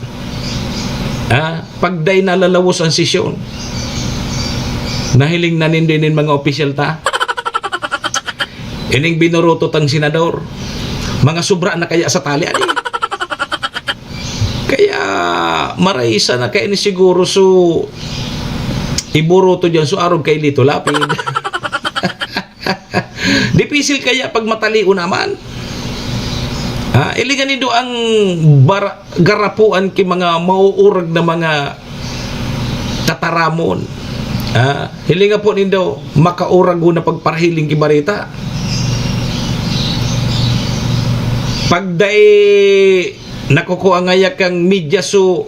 pag day nalalawos ang sesyon. Nahiling na nindinin mga opisyal ta. Ining binurutot ang senador. Mga sobra na kaya sa tali ani. Kaya maraisa na kaya ni siguro so iburuto dyan so arog kay Lito Lapid. Dipisil kaya pag mataliw naman. Iligan nido ang garapuan ki mga mauurag na mga tataramon. Hilinga po nindo makaurag na pagparahiling kibarita. Pagday nakukuha ngayak kang media so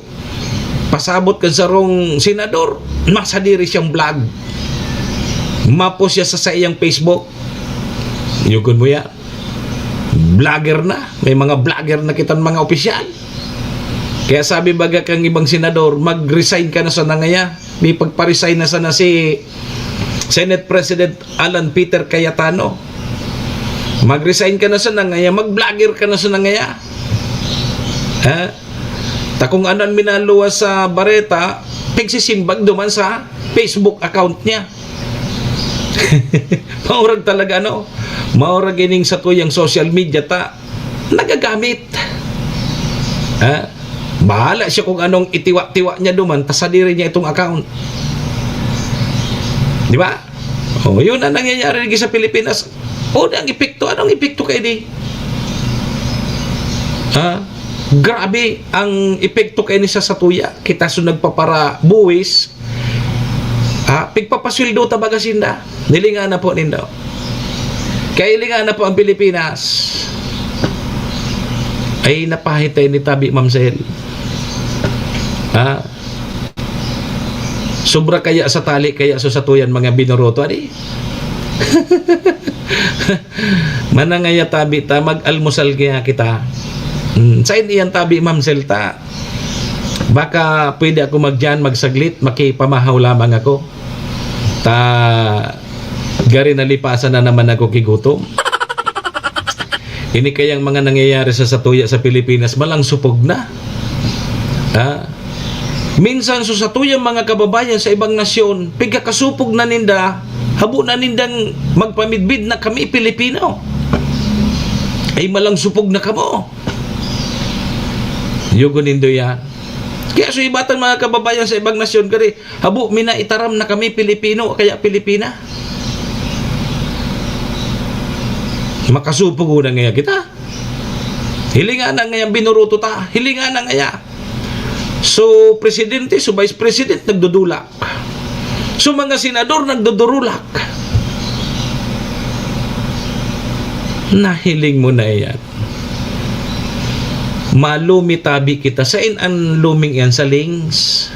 pasabot ka sa rong senador, masadiri siyang vlog. Mapos siya sa iyang Facebook. Yugon mo ya. Vlogger na. May mga vlogger na kitan mga opisyal. Kaya sabi baga kang ibang senador, mag-resign ka na sa nangaya. May pagpa-resign na sana si Senate President Alan Peter Cayetano. Mag-resign ka na sa nangaya, mag-vlogger ka na sa nangaya. Kung anan minaluwa sa Bareta, pigsisimbag duman sa Facebook account niya. Maurag talaga maurag ining sa tuyang social media ta nagagamit. Bahala siya kung anong itiwa-tiwa niya duman, tasadiri niya itong account. Di ba? Yun ang nangyayari sa Pilipinas. Ang epekto. Anong epekto kayo di? Grabe ang epekto kayo ni sa satuya. Kita so nagpapara buwis. Pigpapaswildo tabagasinda. Nilinga na po nindo. Kaya ilinga na po ang Pilipinas. Ay napahitay ni Tabi Mamsel. Sobra kaya sa tali, kaya sa satuyan mga binoroto adi. Manangaya Tabi ta, mag-almusal kaya kita. Sain iyan Tabi Mamsel ta. Baka pwede ako magsaglit, makipamahaw lamang ako. Gari nalipasan na naman ako kigutom. Ini kayang mga nangyayari sa satuya sa Pilipinas, malang supog na. Minsan sa satuyang mga kababayan sa ibang nasyon, pigkakasupog na ninda, habo na nindang magpamidbid na kami Pilipino. Ay malang supog na kamo. Yugo nindo yan. Kaya so ibatan mga kababayan sa ibang nasyon, kari, habo mina itaram na kami Pilipino, kaya Pilipina. Makasupog na ngaya kita. Hilinga na ngayang binuruto ta. Hilinga na ngaya. So, presidente, so vice president, nagdudulak. So, mga senador, nagdudurulak. Nahiling mo na yan. Malumi Tabi kita. Sain ang luming yan? Sa links.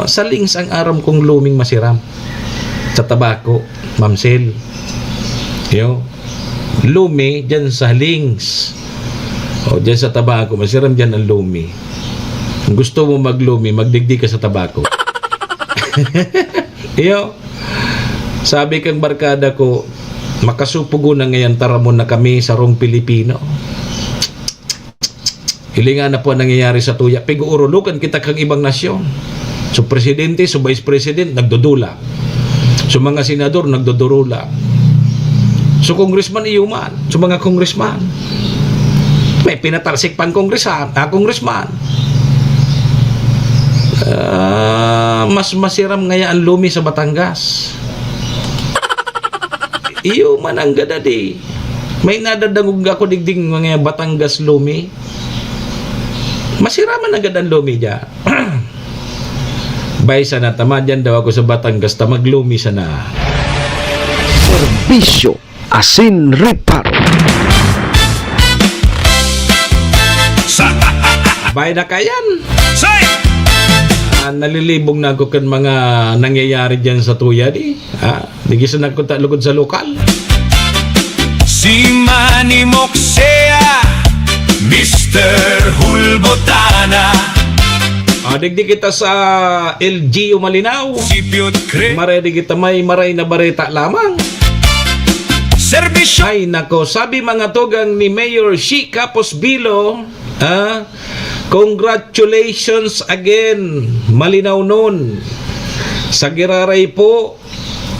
Sa links ang aram kong luming masiram. Sa tabako, Mamsel. Lumi dyan sa links. Dyan sa tabako, masiram dyan ang lumi. Kung gusto mo maglumi, magdigdig ka sa tabako. Sabi kang barkada ko, makasupugo na ngayon taramon na kami sa rong Pilipino. Hilinga na po ang nangyayari sa tuya. Pig-uurulukan kita kang ibang nasyon. So presidente, so vice president, nagdudula. So mga senador, nagdudurula. So congressman, iyuman. So mga congressman. May pinatalsik pang congressman. Mas masiram ngaya ang lumi sa Batangas. Iyo man ang gadadi. May nadadangog ako digding mga Batangas lumi. Masiraman agad ang lumi dyan. Baysa na tamadyan daw ako sa Batangas, maglumi sana. Serbisyo Asin Reparo. Bay na kayan. Say! Nalilibong na ako kan mga nangyayari dyan sa tuya di. Digisan ako lugod sa lokal. Si Manny Moxea, Mr. Hulbotana, Digdi kita sa LGU Malinaw. si Piotr Maray di kita may maray na bareta lamang. Serbisyo Ay nako, sabi mga tugang ni Mayor Shika Posbilo, congratulations again, Malinaw nun. Sa Giraray po,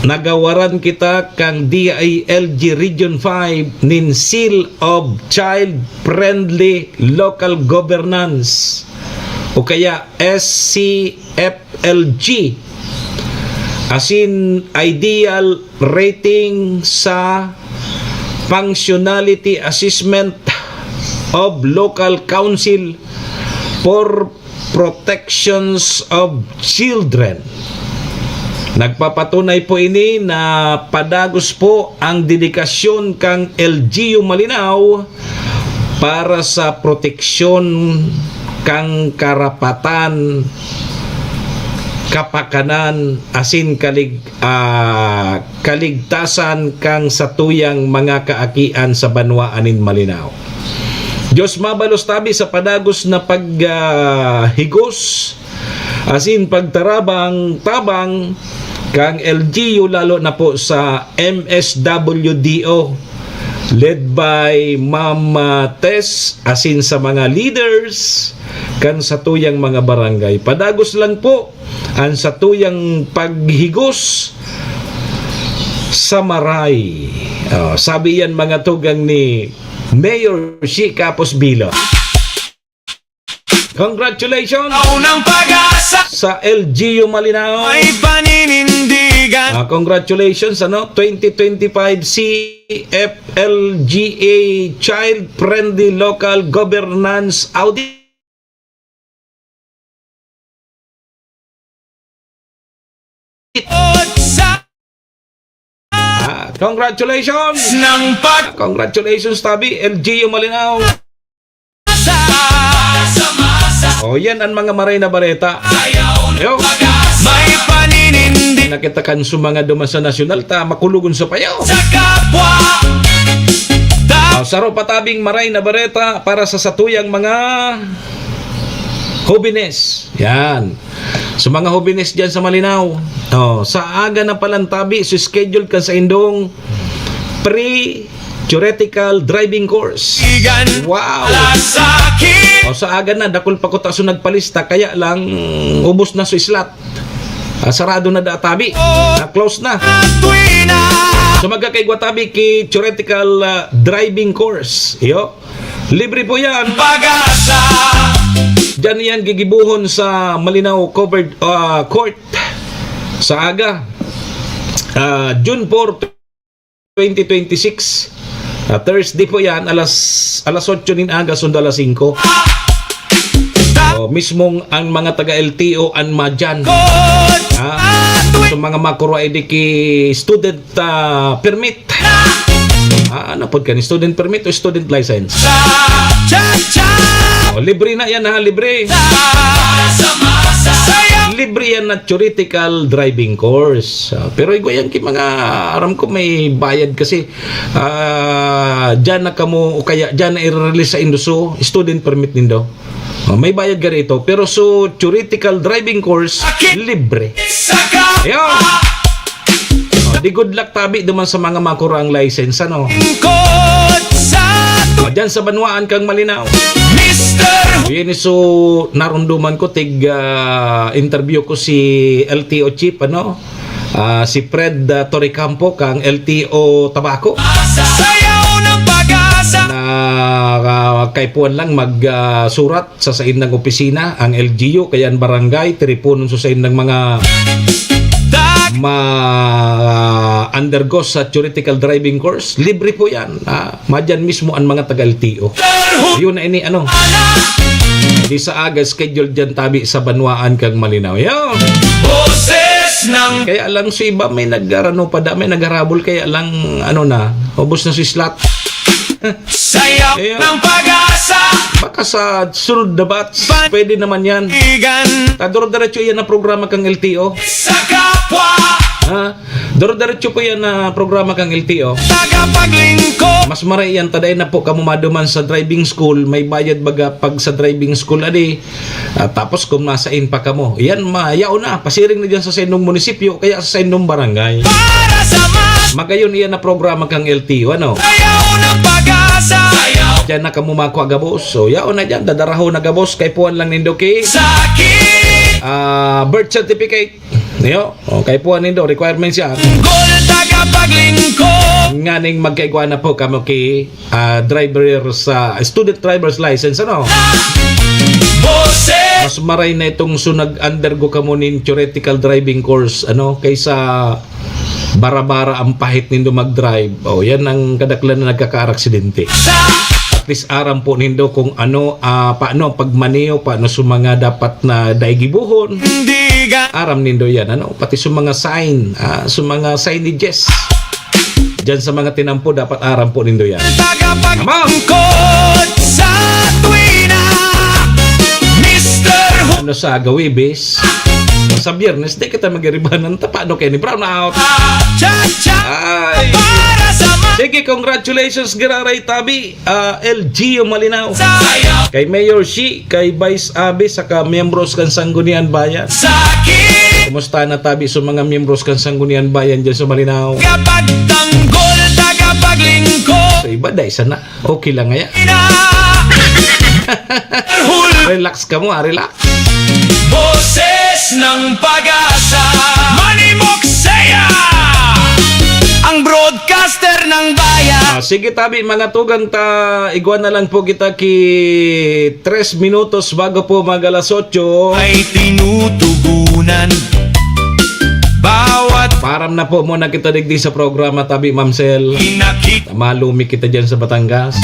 nagawaran kita kang DILG Region 5 nin Seal of Child Friendly Local Governance o kaya SCFLG, asin ideal rating sa Functionality Assessment of Local Council for Protections of Children. Nagpapatunay po ini na padagos po ang dedikasyon kang LGU Malinaw para sa proteksyon kang karapatan, kapakanan, asin kaligtasan kang satuyang mga kaakian sa banwaanin Malinaw. Diyos mabalos tabi sa padagos na paghigos, asin pagtarabang-tabang kang LGU, lalo na po sa MSWDO led by Ma'am Tess, asin sa mga leaders kan satuyang mga barangay. Padagos lang po ang satuyang paghigos sa maray. Sabi yan mga tugang ni Mayor Shi Capos Bilo. Congratulations Unang pag-asa sa LGU Malinaw. ay paninindigan. Congratulations 2025 CFLGA Child Friendly Local Governance Audit. Sa Congratulations! ng Congratulations tabi, LGU Malinaw. pag-asa Yan ang mga maray na bareta. Yo, may paninindigan nakitakan sa mga duman sa nasyonal ta makulugon sa payaw. sa kapwa. Saro patabing maray na bareta para sa satuyang mga hobines. Yan. So mga hobines dyan sa Malinaw. Sa aga na palantabi, so schedule ka sa indong pre-theoretical driving course. Wow! Sa akin Sa aga na, dakol pa ko ta so nagpalista, kaya lang ubos na so slot. Sarado na databi. Close na. tuwina So magkakaigwatabi ki theoretical driving course. Libre po yan. pag-asa Diyan yan gigibuhon sa Malinaw Covered Court sa aga. June 4, 2026. Thursday po yan, alas 8 nin aga, sundo alas 5. Mismong ang mga taga-LTO ang madyan. So mga makuro ay di ki student permit. Ano po ka ni student permit o student license? Libre na yan libre. Libre yan na theoretical driving course. Pero igo yan ki mga aram ko may bayad kasi dyan na kamo o kaya dyan na i-release sa Indoso student permit nindo. May bayad ka rito. Pero so theoretical driving course libre. Ayun. Di good luck tabi duman sa mga makurang license dyan sa Banwaan kang Malinaw. Yan so narunduman ko interview ko si LTO chief si Fred Torrecampo kang LTO Tabaco na kaipuan lang magsurat sa sain ng opisina ang LGU kaya ang barangay tiripunon sa sain ng mga undergo sa theoretical driving course. Libre po yan. Madyan mismo ang mga taga-LTO. Yun na ini di sa aga schedule dyan tabi sa Banwaan kang Malinaw. Yun. Kaya lang si iba may naggarano pa may nagharabol kaya lang ubos na si slot. Sayaw ng pag-asa Baka sa sunod na batch pwede naman yan. Duro-diretso yan na programa kang LTO. sa kapwa Duro-diretso po yan na programa kang LTO. tagapaglingkod Mas maray yan taday na po kamumaduman sa driving school. May bayad baga pag sa driving school tapos kung masain pa kamo yan mayaw na pasiring na dyan sa sainong munisipyo kaya sa sainong barangay para sa magayon yan na programa kang LTO sayaw ng pag-asa dyan na kamumako agabos so yaon na dyan dadaraho na gabos kay puan lang nindo ki sa akin birth certificate kay puan nindo requirements yan gol tagapaglingkod nganing magkaigwa na po kamo ki student driver's license boses mas maray na itong sunag undergo ka mo nin theoretical driving course kaysa bara-bara ang pahit nindo mag-drive yan ang kadaklan na nagkaka-aksidente. At least aram po nindo kung ano, paano pagmaniyo, paano sa mga dapat na daigibuhon. Aram nindo yan, ano? Pati sa mga sign, sa mga signages. Diyan sa mga tinampo, dapat aram po nindo yan. Tagapagmangkot sa tuwina, Mr. Ano sa gawibis? Sa biyernes, di kita mag-iribanan. Paano kayo ni Brown out? Cha-cha Ay! para sa Sige, congratulations, Giraray Tabi. LG Malinaw. masaya Kay Mayor Shi, kay Vice Abe, saka miyembros kan Sangguniang Bayan. sakit. Kumusta na Tabi sa mga miyembros kan Sangguniang Bayan dyan sa Malinaw? Tagapagtanggol, tagapaglingkod So iba, dahil sana. Okay lang nga yan. na Relax ka mo, relax. boses ng pag-asa, Manny Moxea, ang broadcaster ng bayan. Sige Tabi, mga tugang ta, iguan na lang po kita ki 3 minutos bago po mag alas 8. Ay tinutugunan bawat Param na po muna kita digdi sa programa Tabi, Mamsel. inakit. Malumi kita dyan sa Batangas.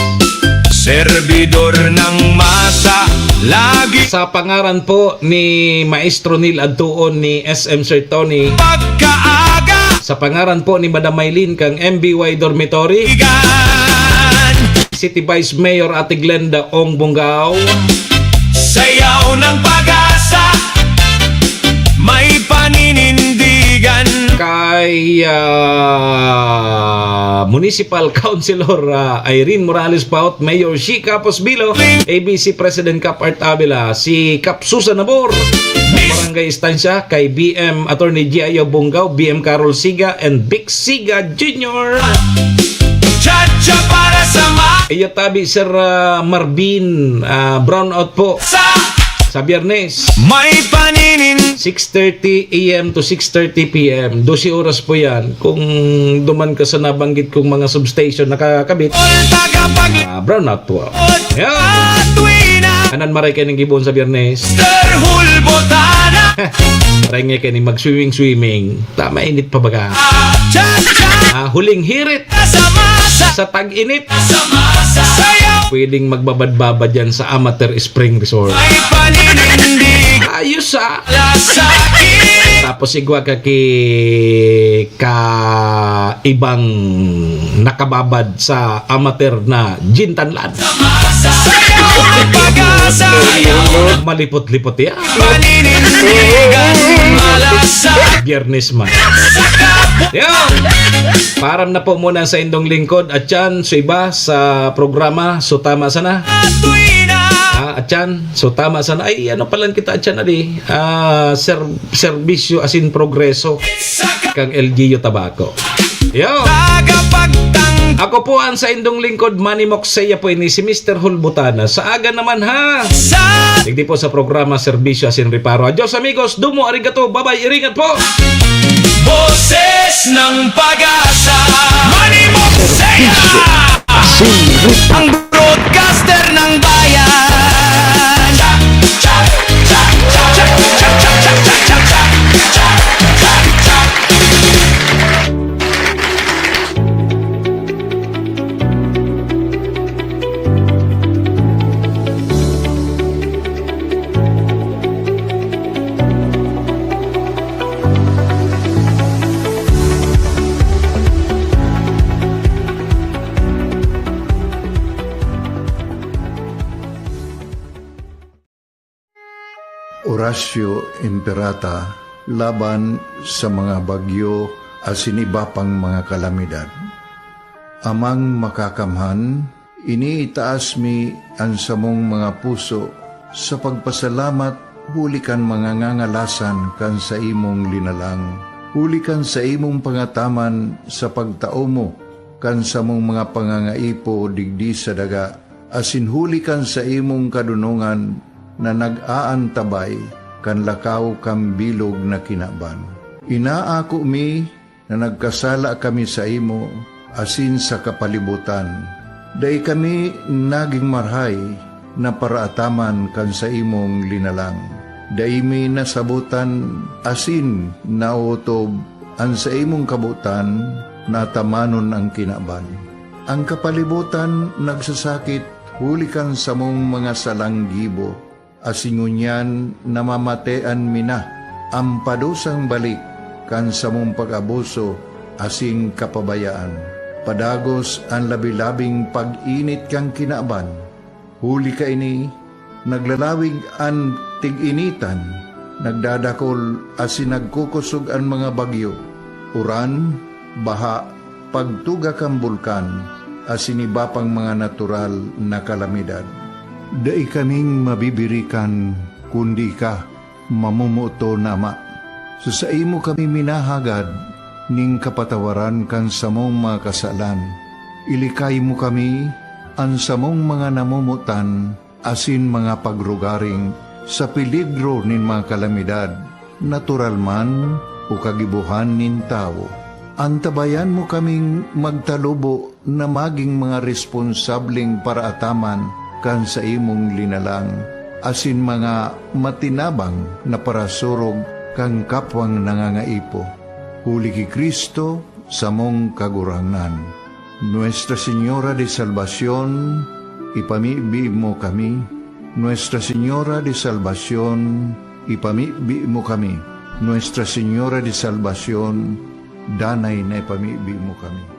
Servidor ng masa, lagi Sa pangaran po ni Maestro Neil Adtuon ni SM Sir Tony. pagkaaga. Sa pangaran po ni Madam Maylin kang MBY Dormitory. Igan, City Vice Mayor Ate Glenda Ong Bungaw. sayaw ng pag-asa, may paninindigan. Kay Municipal Councilor Irene Morales Paut, Mayor Shi Capos Bilo, ABC President Cap Art Avila, si Cap Susan Nabor, Barangay Estancia, kay BM Attorney Giayo Bungaw, BM Carol Siga, and Vic Siga Jr. Cha-cha para sa Iyo Tabi, Sir Marvin Brownout po sa Biyernes. may paninin 6:30 AM to 6:30 PM. 12 oras po yan. Kung duman ka sa nabanggit kong mga substation nakakabit, tagapag brownout po. Yan. tuwina, Anan maray kayo ng gibon sa Biyernes. Mr. Hulbotana. Maray nga kayo ng mag-swimming. Tama, init pa baga. Cha-cha Huling hirit sa masa, sa tag-init. sa masa, sayaw Pwedeng magbabad-babad yan sa Amateur Spring Resort. may paninindigan. Ayos Sakit Tapos igwa ka ibang nakababad sa amateur na gintanlan. sayaw ng pag-asa, Malipot-lipot yan. paninindigan. Malasa Biyernes man. sa kapo, Yan! Param na po muna sa indong lingkod at yan, so iba sa programa, so tama sana. tuwina, At yan, so tama sana. Ay, ano palang kita at yan, adi? Serbisyo asin progreso sa kang LGU Tabaco. Yan! tagapagtang Ako po ang sa indong lingkod, Manny Moxea po ini si Mr. Hulbutana. Sa aga naman ha! sa Digdi po sa programa Serbisyo Asin Reparo. Adios amigos, dumo, arigato, bye-bye, iringat po! boses ng pag-asa, Manny Moxea, ang broadcaster ng bayan. Cha, cha, cha, cha, cha, cha, cha, cha, cha, cha, cha, cha, cha, cha. Horacio Imperata laban sa mga bagyo at siniba pang mga kalamidad. Amang makakamhan, iniitaas mi ang samong mga puso sa pagpasalamat hulikan mga ngangalasan kan sa imong linalang. Hulikan sa imong pangataman sa pagtao mo kan sa mong mga pangangaipo digdi sa daga. Asin hulikan sa imong kadunungan na nag-aantabay kan lakaw kam bilog na kinaban. Inaako mi na nagkasala kami sa imo asin sa kapalibutan. Day kami naging marhay na paraataman kan sa imong linalang. Day mi nasabutan asin nautob ang sa imong kabutan na tamanon ang kinaban. Ang kapalibutan nagsasakit huli kan sa mong mga salanggibo, asingunyan namamatean mina, ampadusang balik, kan sa mong pag-abuso, asing kapabayaan. Padagos ang labi-labing pag-init kang kinaaban, huli ka ini, naglalawig ang tig-initan, nagdadakol asin nagkukusog ang mga bagyo, uran, baha, pagtuga kang bulkan, asin iba pang mga natural na kalamidad. Dai kaming mabibirikan, kundi ka, mamumuto nama. So sa imo kami minahagad, ning kapatawaran kan samong mga kasalan. Ilikay mo kami, ang samong mga namumutan, asin mga pagrugaring, sa peligro nin mga kalamidad, natural man o kagibuhan nin tao. Antabayan mo kaming magtalubo na maging mga responsableng paraataman kan sa imong linalang, asin mga matinabang na parasurog kang kapwang nangangaipo. Huli ki Kristo sa mong kagurangan. Nuestra Señora de Salvación, ipamibi mo kami. Nuestra Señora de Salvación, ipamibi mo kami. Nuestra Señora de Salvación, danay na ipamibi mo kami.